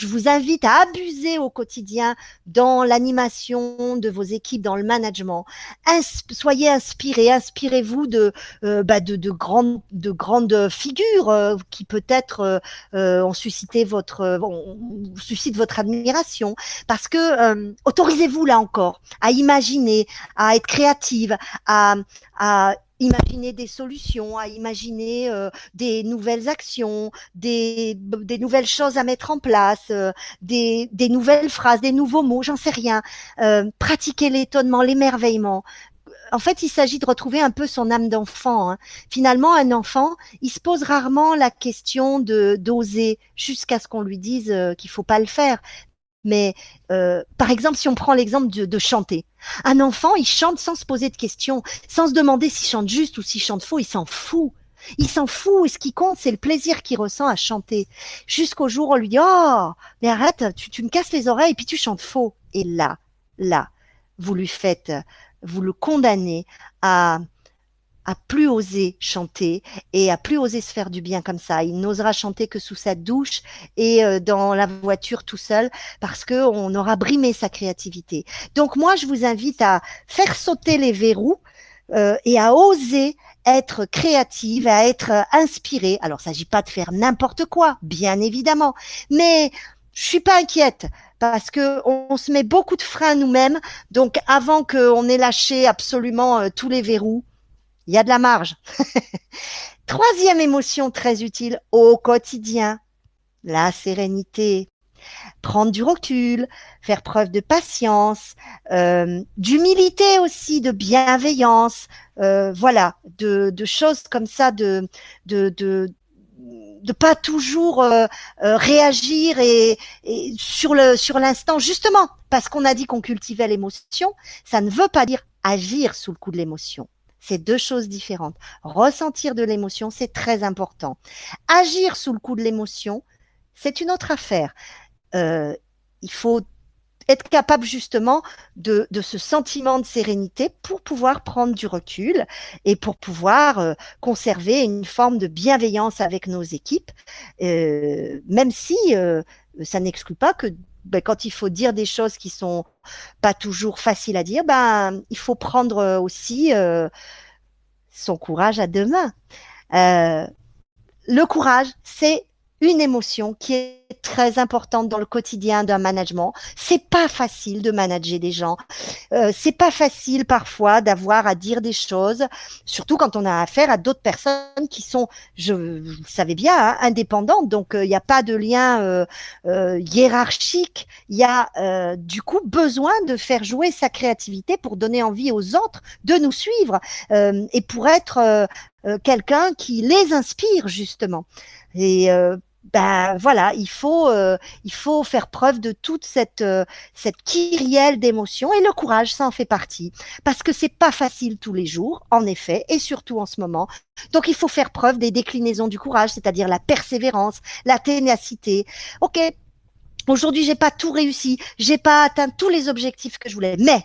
vous invite à abuser au quotidien dans l'animation de vos équipes, dans le management. Soyez inspirés, inspirez-vous de grandes figures qui peut-être ont suscité suscite votre admiration, parce que autorisez-vous là encore à imaginer, à être créative, à imaginer des solutions, à imaginer des nouvelles actions, des nouvelles choses à mettre en place, des nouvelles phrases, des nouveaux mots, j'en sais rien. Pratiquer l'étonnement, l'émerveillement. En fait, il s'agit de retrouver un peu son âme d'enfant. Hein. Finalement, un enfant, il se pose rarement la question d'oser jusqu'à ce qu'on lui dise qu'il faut pas le faire. Mais par exemple, si on prend l'exemple de chanter, un enfant, il chante sans se poser de questions, sans se demander s'il chante juste ou s'il chante faux, il s'en fout. Il s'en fout et ce qui compte, c'est le plaisir qu'il ressent à chanter. Jusqu'au jour où on lui dit « Oh, mais arrête, tu me casses les oreilles et puis tu chantes faux. » Et là, vous vous le condamnez à plus oser chanter et à plus oser se faire du bien comme ça. Il n'osera chanter que sous sa douche et dans la voiture tout seul parce que on aura brimé sa créativité. Donc moi, je vous invite à faire sauter les verrous et à oser être créative, à être inspirée. Alors, il ne s'agit pas de faire n'importe quoi, bien évidemment, mais je suis pas inquiète parce que on se met beaucoup de freins nous-mêmes. Donc, avant qu'on ait lâché absolument tous les verrous, il y a de la marge. Troisième émotion très utile au quotidien, la sérénité. Prendre du recul, faire preuve de patience, d'humilité aussi, de bienveillance, voilà, de choses comme ça, de de pas toujours réagir et sur l'instant, justement parce qu'on a dit qu'on cultivait l'émotion, ça ne veut pas dire agir sous le coup de l'émotion. C'est deux choses différentes. Ressentir de l'émotion, c'est très important. Agir sous le coup de l'émotion, c'est une autre affaire. Il faut être capable justement de ce sentiment de sérénité pour pouvoir prendre du recul et pour pouvoir conserver une forme de bienveillance avec nos équipes, même si ça n'exclut pas que quand il faut dire des choses qui sont pas toujours faciles à dire, il faut prendre aussi son courage à deux mains. Le courage, c'est une émotion qui est très importante dans le quotidien d'un management. C'est pas facile de manager des gens. C'est pas facile parfois d'avoir à dire des choses, surtout quand on a affaire à d'autres personnes qui sont, vous le savez bien, hein, indépendantes. Donc il n'y a pas de lien hiérarchique. Il y a du coup besoin de faire jouer sa créativité pour donner envie aux autres de nous suivre et pour être quelqu'un qui les inspire justement. Et voilà, il faut faire preuve de toute cette kyrielle d'émotions et le courage, ça en fait partie. Parce que c'est pas facile tous les jours, en effet, et surtout en ce moment. Donc il faut faire preuve des déclinaisons du courage, c'est-à-dire la persévérance, la ténacité. Ok, aujourd'hui j'ai pas tout réussi, j'ai pas atteint tous les objectifs que je voulais, mais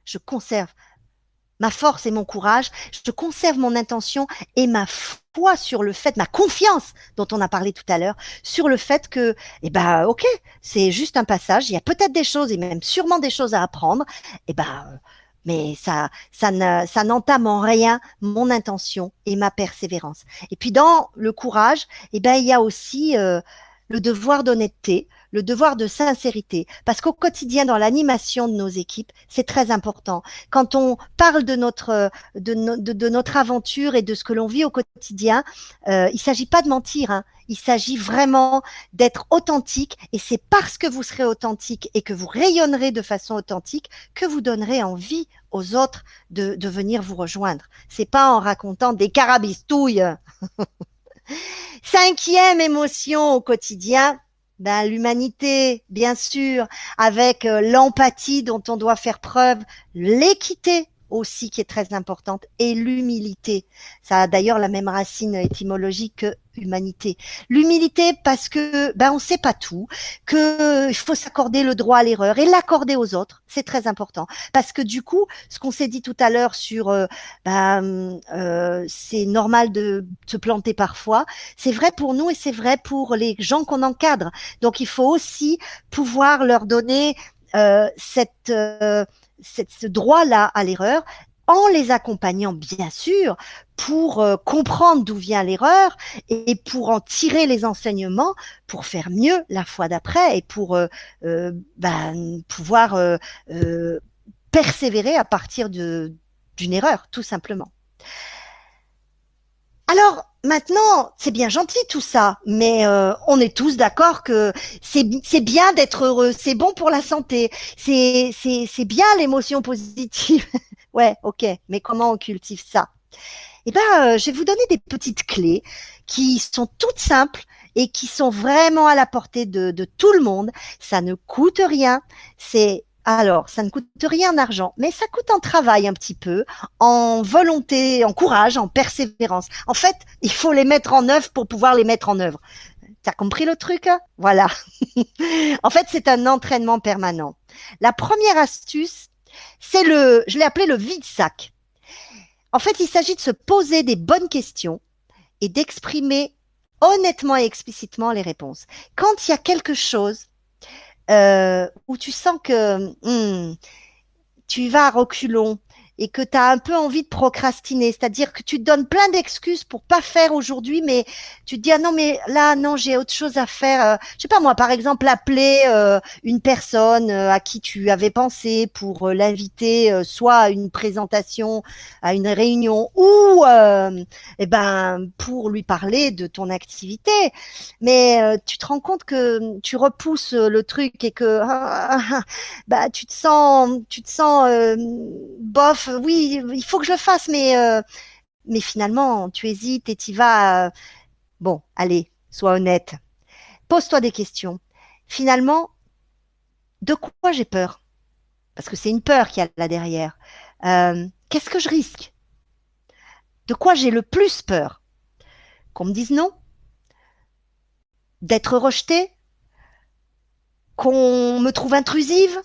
je conserve ma force et mon courage, je conserve mon intention et ma foi sur le fait, ma confiance dont on a parlé tout à l'heure, sur le fait que, ok, c'est juste un passage, il y a peut-être des choses et même sûrement des choses à apprendre, mais ça n'entame en rien mon intention et ma persévérance. Et puis dans le courage, il y a aussi le devoir d'honnêteté, le devoir de sincérité, parce qu'au quotidien, dans l'animation de nos équipes, c'est très important. Quand on parle de notre aventure et de ce que l'on vit au quotidien, il s'agit pas de mentir, hein. Il s'agit vraiment d'être authentique, et c'est parce que vous serez authentique et que vous rayonnerez de façon authentique que vous donnerez envie aux autres de venir vous rejoindre. C'est pas en racontant des carabistouilles. Cinquième émotion au quotidien, l'humanité, bien sûr, avec l'empathie dont on doit faire preuve, l'équité aussi qui est très importante et l'humilité. Ça a d'ailleurs la même racine étymologique que humanité. L'humilité parce que on sait pas tout, que il faut s'accorder le droit à l'erreur et l'accorder aux autres, c'est très important parce que du coup, ce qu'on s'est dit tout à l'heure sur c'est normal de se planter parfois, c'est vrai pour nous et c'est vrai pour les gens qu'on encadre. Donc il faut aussi pouvoir leur donner ce droit-là à l'erreur en les accompagnant, bien sûr, pour comprendre d'où vient l'erreur et pour en tirer les enseignements pour faire mieux la fois d'après et pour pouvoir persévérer à partir d'une erreur, tout simplement. Alors, maintenant, c'est bien gentil tout ça, mais on est tous d'accord que c'est bien d'être heureux, c'est bon pour la santé, c'est bien l'émotion positive. Ouais, ok, mais comment on cultive ça? Je vais vous donner des petites clés qui sont toutes simples et qui sont vraiment à la portée de tout le monde. Ça ne coûte rien, ça ne coûte rien en argent, mais ça coûte en travail un petit peu, en volonté, en courage, en persévérance. En fait, il faut les mettre en œuvre pour pouvoir les mettre en œuvre. T'as compris le truc, hein? Voilà. En fait, c'est un entraînement permanent. La première astuce, je l'ai appelé le vide-sac. En fait, il s'agit de se poser des bonnes questions et d'exprimer honnêtement et explicitement les réponses. Quand il y a quelque chose où tu sens que tu vas à reculons et que tu as un peu envie de procrastiner, c'est-à-dire que tu te donnes plein d'excuses pour pas faire aujourd'hui, mais tu te dis ah non mais là non j'ai autre chose à faire. Je sais pas moi par exemple appeler une personne à qui tu avais pensé pour l'inviter soit à une présentation, à une réunion ou pour lui parler de ton activité, mais tu te rends compte que tu repousses le truc et que tu te sens bof. Oui, il faut que je le fasse, mais finalement, tu hésites et t'y vas. Bon, allez, Sois honnête. Pose-toi des questions. Finalement, de quoi j'ai peur? Parce que c'est une peur qu'il y a là derrière. Qu'est-ce que je risque? De quoi j'ai le plus peur? Qu'on me dise non? D'être rejetée? Qu'on me trouve intrusive?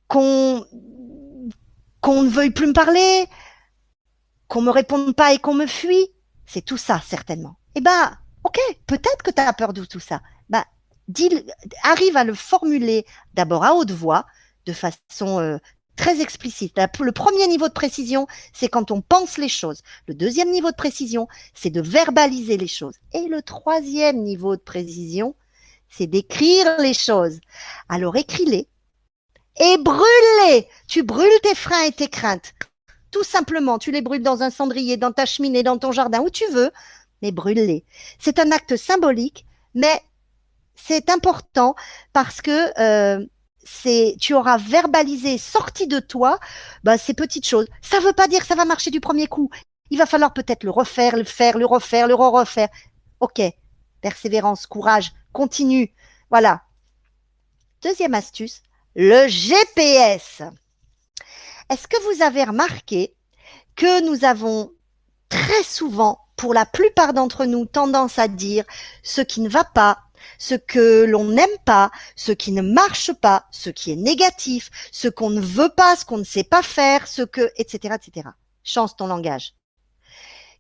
Qu'on ne veuille plus me parler? Qu'on me réponde pas et qu'on me fuit? C'est tout ça, certainement. Eh ben, ok, peut-être que tu as peur de tout ça. Ben, arrive à le formuler d'abord à haute voix, de façon très explicite. Le premier niveau de précision, c'est quand on pense les choses. Le deuxième niveau de précision, c'est de verbaliser les choses. Et le troisième niveau de précision, c'est d'écrire les choses. Alors écris-les et brûle-les. Tu brûles tes freins et tes craintes. Tout simplement, tu les brûles dans un cendrier, dans ta cheminée, dans ton jardin, où tu veux, mais brûle-les. C'est un acte symbolique, mais c'est important parce que tu auras verbalisé, sorti de toi, ces petites choses. Ça ne veut pas dire que ça va marcher du premier coup. Il va falloir peut-être le refaire, le faire, le refaire, le refaire. Ok, persévérance, courage, continue. Voilà. Deuxième astuce, le GPS. Est-ce que vous avez remarqué que nous avons très souvent, pour la plupart d'entre nous, tendance à dire ce qui ne va pas, ce que l'on n'aime pas, ce qui ne marche pas, ce qui est négatif, ce qu'on ne veut pas, ce qu'on ne sait pas faire, etc., etc. Change ton langage.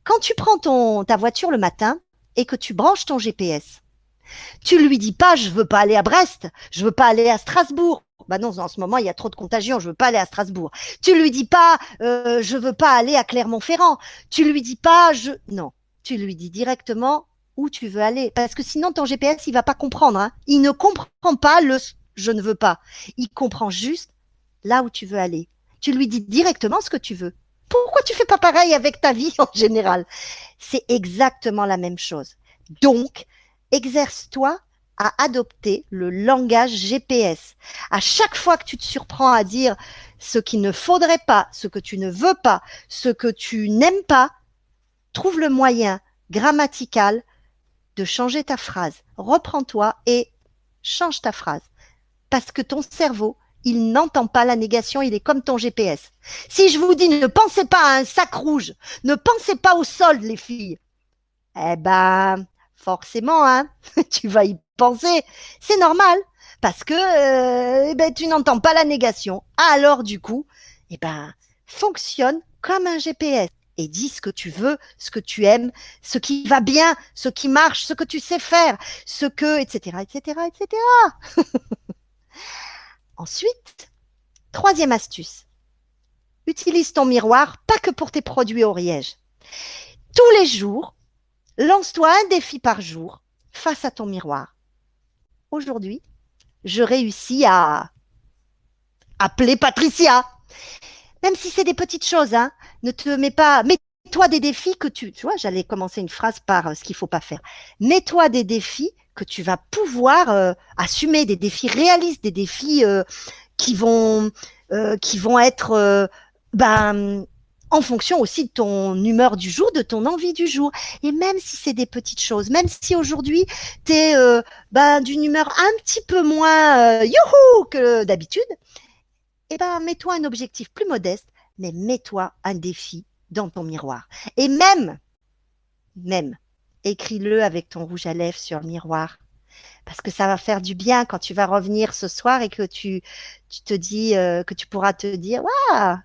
Quand tu prends ta voiture le matin et que tu branches ton GPS, tu lui dis pas, je veux pas aller à Brest, je veux pas aller à Strasbourg. Bah non, en ce moment, il y a trop de contagion, je veux pas aller à Strasbourg. Tu lui dis pas, je veux pas aller à Clermont-Ferrand. Tu lui dis pas, non. Tu lui dis directement où tu veux aller. Parce que sinon, ton GPS, il va pas comprendre. Hein. Il ne comprend pas le je ne veux pas. Il comprend juste là où tu veux aller. Tu lui dis directement ce que tu veux. Pourquoi tu fais pas pareil avec ta vie en général? C'est exactement la même chose. Donc, exerce-toi à adopter le langage GPS. À chaque fois que tu te surprends à dire ce qu'il ne faudrait pas, ce que tu ne veux pas, ce que tu n'aimes pas, trouve le moyen grammatical de changer ta phrase. Reprends-toi et change ta phrase. Parce que ton cerveau, il n'entend pas la négation, il est comme ton GPS. Si je vous dis ne pensez pas à un sac rouge, ne pensez pas au solde, les filles, eh ben, forcément, hein, tu vas y penser. C'est normal, parce que tu n'entends pas la négation. Alors, du coup, fonctionne comme un GPS et dis ce que tu veux, ce que tu aimes, ce qui va bien, ce qui marche, ce que tu sais faire, etc., etc., etc. Ensuite, troisième astuce. Utilise ton miroir, pas que pour tes produits Oriège. Tous les jours, lance-toi un défi par jour face à ton miroir. Aujourd'hui, je réussis à appeler Patricia. Même si c'est des petites choses, hein, ne te mets pas. Mets-toi des défis que tu vois, j'allais commencer une phrase par ce qu'il faut pas faire. Mets-toi des défis que tu vas pouvoir assumer, des défis réalistes, des défis qui vont être en fonction aussi de ton humeur du jour, de ton envie du jour. Et même si c'est des petites choses, même si aujourd'hui tu es d'une humeur un petit peu moins youhou que d'habitude, mets-toi un objectif plus modeste, mais mets-toi un défi dans ton miroir. Et même, écris-le avec ton rouge à lèvres sur le miroir. Parce que ça va faire du bien quand tu vas revenir ce soir et que tu te dis, que tu pourras te dire, waouh,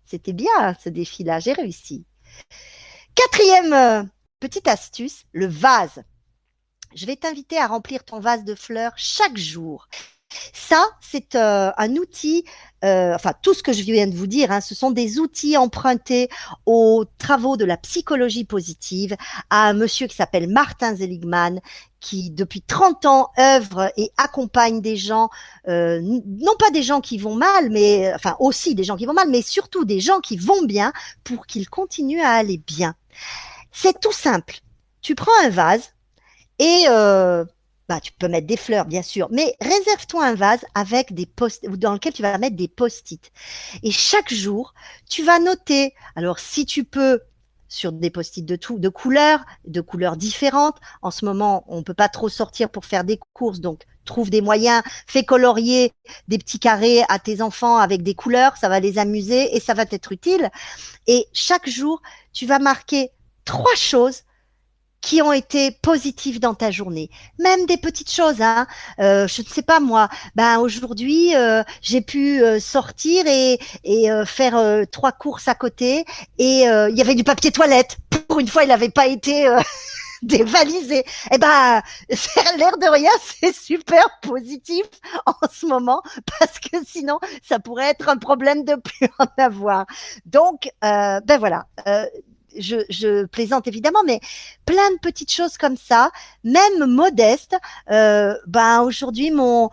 c'était bien ce défi-là, j'ai réussi. Quatrième petite astuce, le vase. Je vais t'inviter à remplir ton vase de fleurs chaque jour. Ça, c'est un outil, tout ce que je viens de vous dire, hein, ce sont des outils empruntés aux travaux de la psychologie positive, à un monsieur qui s'appelle Martin Seligman, qui depuis 30 ans œuvre et accompagne des gens, non pas des gens qui vont mal, mais aussi des gens qui vont mal, mais surtout des gens qui vont bien pour qu'ils continuent à aller bien. C'est tout simple. Tu prends un vase et tu peux mettre des fleurs, bien sûr, mais réserve-toi un vase avec dans lequel tu vas mettre des post-it. Et chaque jour, tu vas noter. Alors, si tu peux sur des post-it de couleurs différentes. En ce moment, on peut pas trop sortir pour faire des courses, donc trouve des moyens, fais colorier des petits carrés à tes enfants avec des couleurs, ça va les amuser et ça va t'être utile. Et chaque jour, tu vas marquer 3 choses qui ont été positives dans ta journée. Même des petites choses, hein. Je ne sais pas moi. Ben aujourd'hui, j'ai pu sortir et faire 3 courses à côté. Et il y avait du papier toilette. Pour une fois, il n'avait pas été dévalisé. Eh ben, l'air de rien, c'est super positif en ce moment parce que sinon, ça pourrait être un problème de plus en avoir. Donc, ben voilà. Je plaisante évidemment, mais plein de petites choses comme ça, même modestes. Ben aujourd'hui, mon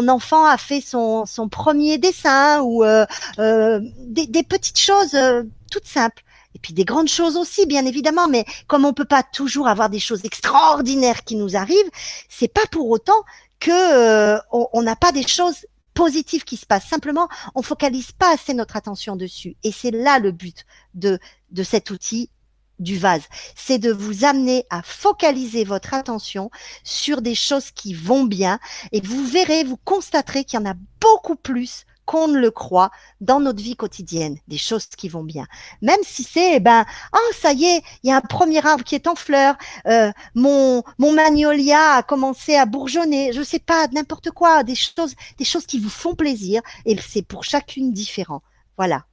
enfant a fait son premier dessin ou des petites choses toutes simples. Et puis des grandes choses aussi, bien évidemment, mais comme on peut pas toujours avoir des choses extraordinaires qui nous arrivent, c'est pas pour autant que on n'a pas des choses positives qui se passent. Simplement, on focalise pas assez notre attention dessus. Et c'est là le but de cet outil du vase. C'est de vous amener à focaliser votre attention sur des choses qui vont bien et vous verrez, vous constaterez qu'il y en a beaucoup plus qu'on ne le croit dans notre vie quotidienne, des choses qui vont bien. Même si c'est, ça y est, il y a un premier arbre qui est en fleurs, mon magnolia a commencé à bourgeonner, je sais pas, n'importe quoi, des choses qui vous font plaisir et c'est pour chacune différent. Voilà.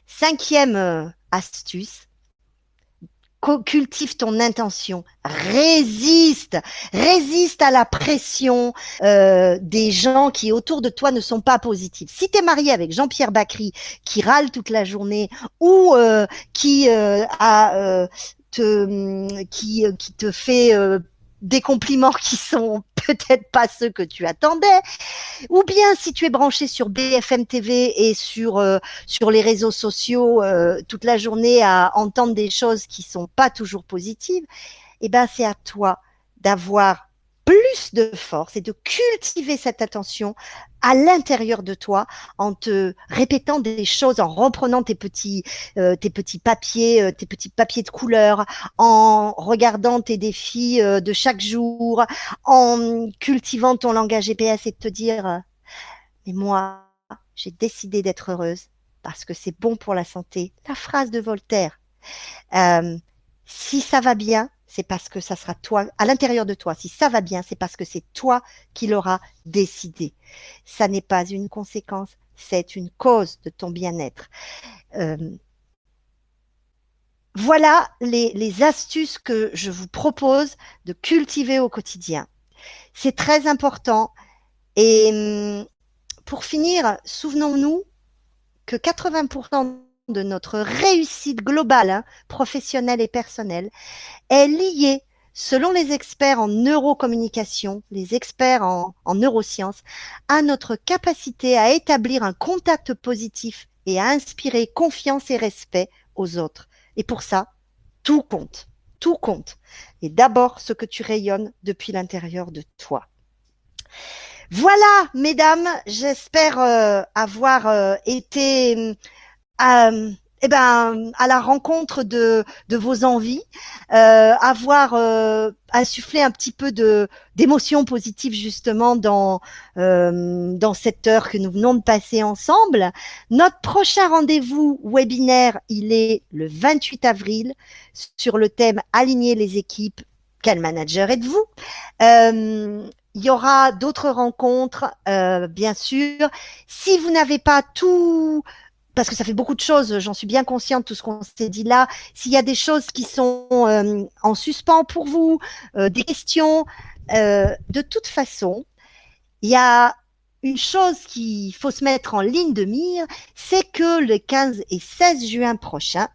5e astuce, cultive ton intention, résiste à la pression des gens qui autour de toi ne sont pas positifs. Si tu es marié avec Jean-Pierre Bacry qui râle toute la journée ou qui te fait des compliments qui sont peut-être pas ceux que tu attendais, ou bien si tu es branché sur BFM TV et sur les réseaux sociaux toute la journée à entendre des choses qui sont pas toujours positives, eh ben c'est à toi d'avoir plus de force et de cultiver cette attention à l'intérieur de toi en te répétant des choses, en reprenant tes petits papiers de couleur, en regardant tes défis de chaque jour, en cultivant ton langage GPS et de te dire mais moi, j'ai décidé d'être heureuse parce que c'est bon pour la santé. La phrase de Voltaire. Si ça va bien, c'est parce que ça sera toi, à l'intérieur de toi. Si ça va bien, c'est parce que c'est toi qui l'auras décidé. Ça n'est pas une conséquence, c'est une cause de ton bien-être. Voilà les astuces que je vous propose de cultiver au quotidien. C'est très important. Et pour finir, souvenons-nous que 80% de notre réussite globale, professionnelle et personnelle, est liée, selon les experts en neurocommunication, les experts en neurosciences, à notre capacité à établir un contact positif et à inspirer confiance et respect aux autres. Et pour ça, tout compte. Tout compte. Et d'abord, ce que tu rayonnes depuis l'intérieur de toi. Voilà, mesdames, j'espère avoir été à la rencontre de vos envies, avoir insufflé un petit peu d'émotions positives justement dans cette heure que nous venons de passer ensemble. Notre prochain rendez-vous webinaire, il est le 28 avril sur le thème Aligner les équipes. Quel manager êtes-vous? Il y aura d'autres rencontres, bien sûr. Si vous n'avez pas tout, parce que ça fait beaucoup de choses, j'en suis bien consciente, tout ce qu'on s'est dit là. S'il y a des choses qui sont en suspens pour vous, des questions, de toute façon, il y a une chose qu'il faut se mettre en ligne de mire, c'est que le 15 et 16 juin prochain,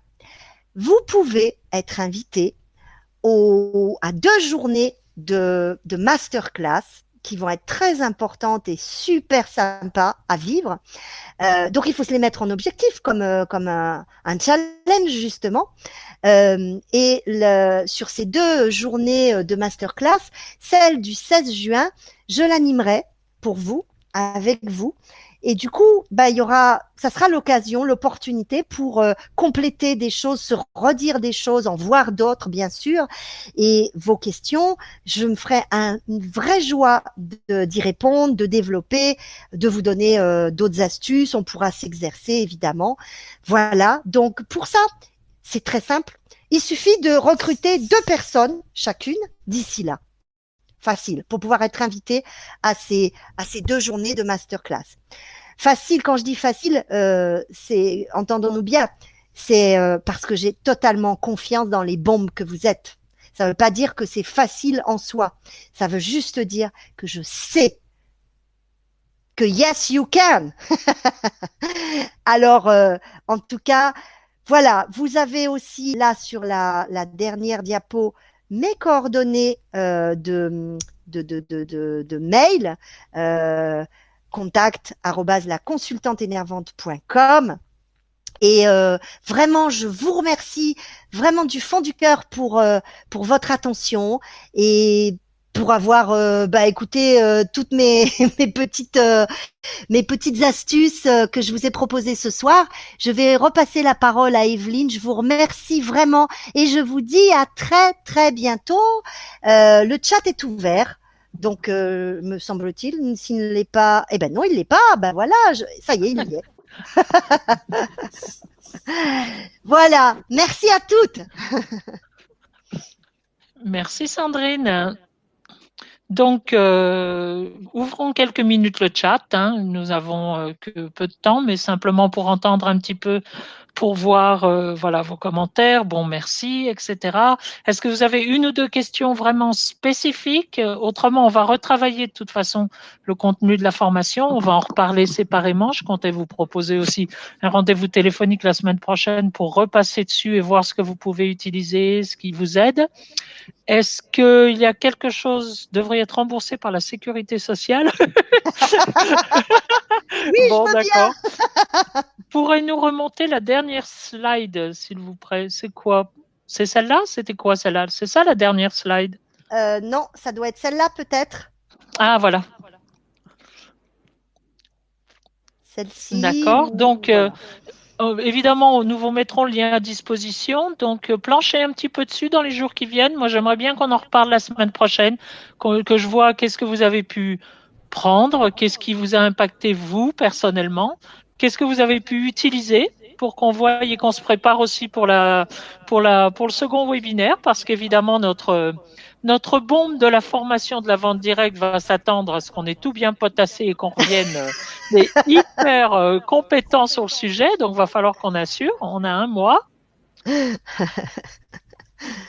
vous pouvez être invité à 2 journées de masterclass qui vont être très importantes et super sympas à vivre. Donc, il faut se les mettre en objectif comme un challenge, justement. Et sur ces 2 journées de masterclass, celle du 16 juin, je l'animerai pour vous, avec vous. Et du coup, ça sera l'occasion, l'opportunité pour compléter des choses, se redire des choses, en voir d'autres, bien sûr. Et vos questions, je me ferai une vraie joie d'y répondre, de développer, de vous donner d'autres astuces. On pourra s'exercer, évidemment. Voilà. Donc, pour ça, c'est très simple. Il suffit de recruter 2 personnes chacune d'ici là. Facile, pour pouvoir être invité à ces 2 journées de masterclass. Facile, quand je dis facile, c'est, entendons-nous bien, c'est parce que j'ai totalement confiance dans les bombes que vous êtes. Ça ne veut pas dire que c'est facile en soi. Ça veut juste dire que je sais que yes, you can. Alors, en tout cas, voilà, vous avez aussi là sur la dernière diapo mes coordonnées de mail, contact@laconsultanteénervante.com. Et vraiment, je vous remercie vraiment du fond du cœur pour votre attention et pour avoir écouté toutes mes mes petites astuces que je vous ai proposées ce soir. Je vais repasser la parole à Evelyne. Je vous remercie vraiment et je vous dis à très très bientôt. Le chat est ouvert. Donc, me semble-t-il, s'il ne l'est pas, eh ben non, il l'est pas. Ben voilà, ça y est, il y est. Voilà, merci à toutes. Merci Sandrine. Donc, ouvrons quelques minutes le chat. Hein. Nous avons que peu de temps, mais simplement pour entendre un petit peu, pour voir voilà, vos commentaires. Bon, merci, etc. Est-ce que vous avez une ou deux questions vraiment spécifiques? Autrement, on va retravailler de toute façon le contenu de la formation. On va en reparler séparément. Je comptais vous proposer aussi un rendez-vous téléphonique la semaine prochaine pour repasser dessus et voir ce que vous pouvez utiliser, ce qui vous aide. Est-ce qu'il y a quelque chose qui devrait être remboursé par la sécurité sociale? Oui, bon, je veux d'accord. Pourrez-nous remonter la dernière slide, s'il vous plaît? C'est quoi? C'est celle-là? C'était quoi celle-là? C'est ça la dernière slide? Non, ça doit être celle-là peut-être. Ah, voilà. Celle-ci. D'accord. Donc, voilà. évidemment, nous vous mettrons le lien à disposition. Donc, planchez un petit peu dessus dans les jours qui viennent. Moi, j'aimerais bien qu'on en reparle la semaine prochaine, que je vois qu'est-ce que vous avez pu prendre, qu'est-ce qui vous a impacté vous personnellement, qu'est-ce que vous avez pu utiliser pour qu'on voie et qu'on se prépare aussi pour le second webinaire, parce qu'évidemment notre bombe de la formation de la vente directe va s'attendre à ce qu'on ait tout bien potassé et qu'on revienne hyper compétents sur le sujet. Donc, va falloir qu'on assure. On a un mois.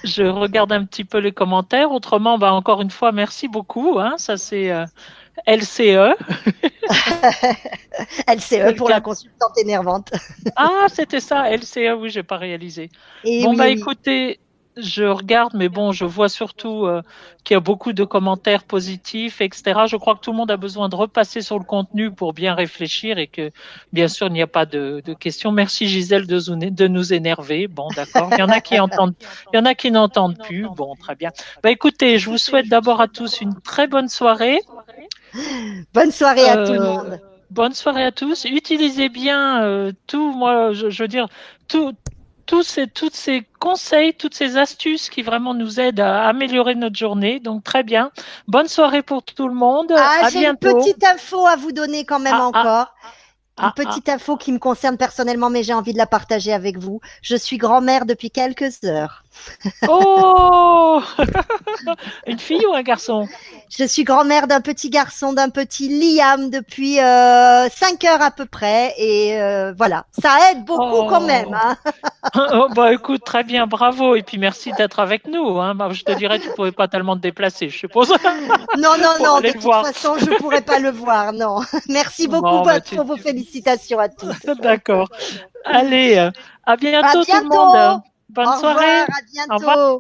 Je regarde un petit peu les commentaires. Autrement, encore une fois, merci beaucoup. Hein. Ça, c'est LCE. LCE pour la consultante énervante. Ah, c'était ça, LCE, oui, j'ai pas réalisé. Et Bon, oui, oui. écoutez, je regarde, mais bon, je vois surtout qu'il y a beaucoup de commentaires positifs, etc. Je crois que tout le monde a besoin de repasser sur le contenu pour bien réfléchir et que, bien sûr, il n'y a pas de questions. Merci Gisèle de nous énerver. Bon, d'accord. Il y en a qui entendent, il y en a qui n'entendent plus. Bon, très bien. Écoutez, je vous souhaite d'abord à tous une très bonne soirée. Bonne soirée à tout le monde. Bonne soirée à tous. Utilisez bien tout, moi, je veux dire, tous ces conseils, toutes ces astuces qui vraiment nous aident à améliorer notre journée. Donc, très bien. Bonne soirée pour tout le monde. À J'ai bientôt. une petite info à vous donner quand même encore. Une petite info qui me concerne personnellement, mais j'ai envie de la partager avec vous. Je suis grand-mère depuis quelques heures. Oh une fille ou un garçon? Je suis grand-mère d'un petit garçon, d'un petit Liam depuis 5 heures à peu près. Et voilà, ça aide beaucoup quand même. Hein. Écoute, très bien, bravo. Et puis merci d'être avec nous. Hein. Je te dirais, tu ne pouvais pas tellement te déplacer, je suppose. Non, de toute façon, je ne pourrais pas le voir, non. Merci beaucoup pour vos félicitations à tous. D'accord. Allez, à bientôt tout le monde. Bonne soirée. Au revoir, à bientôt. Au revoir.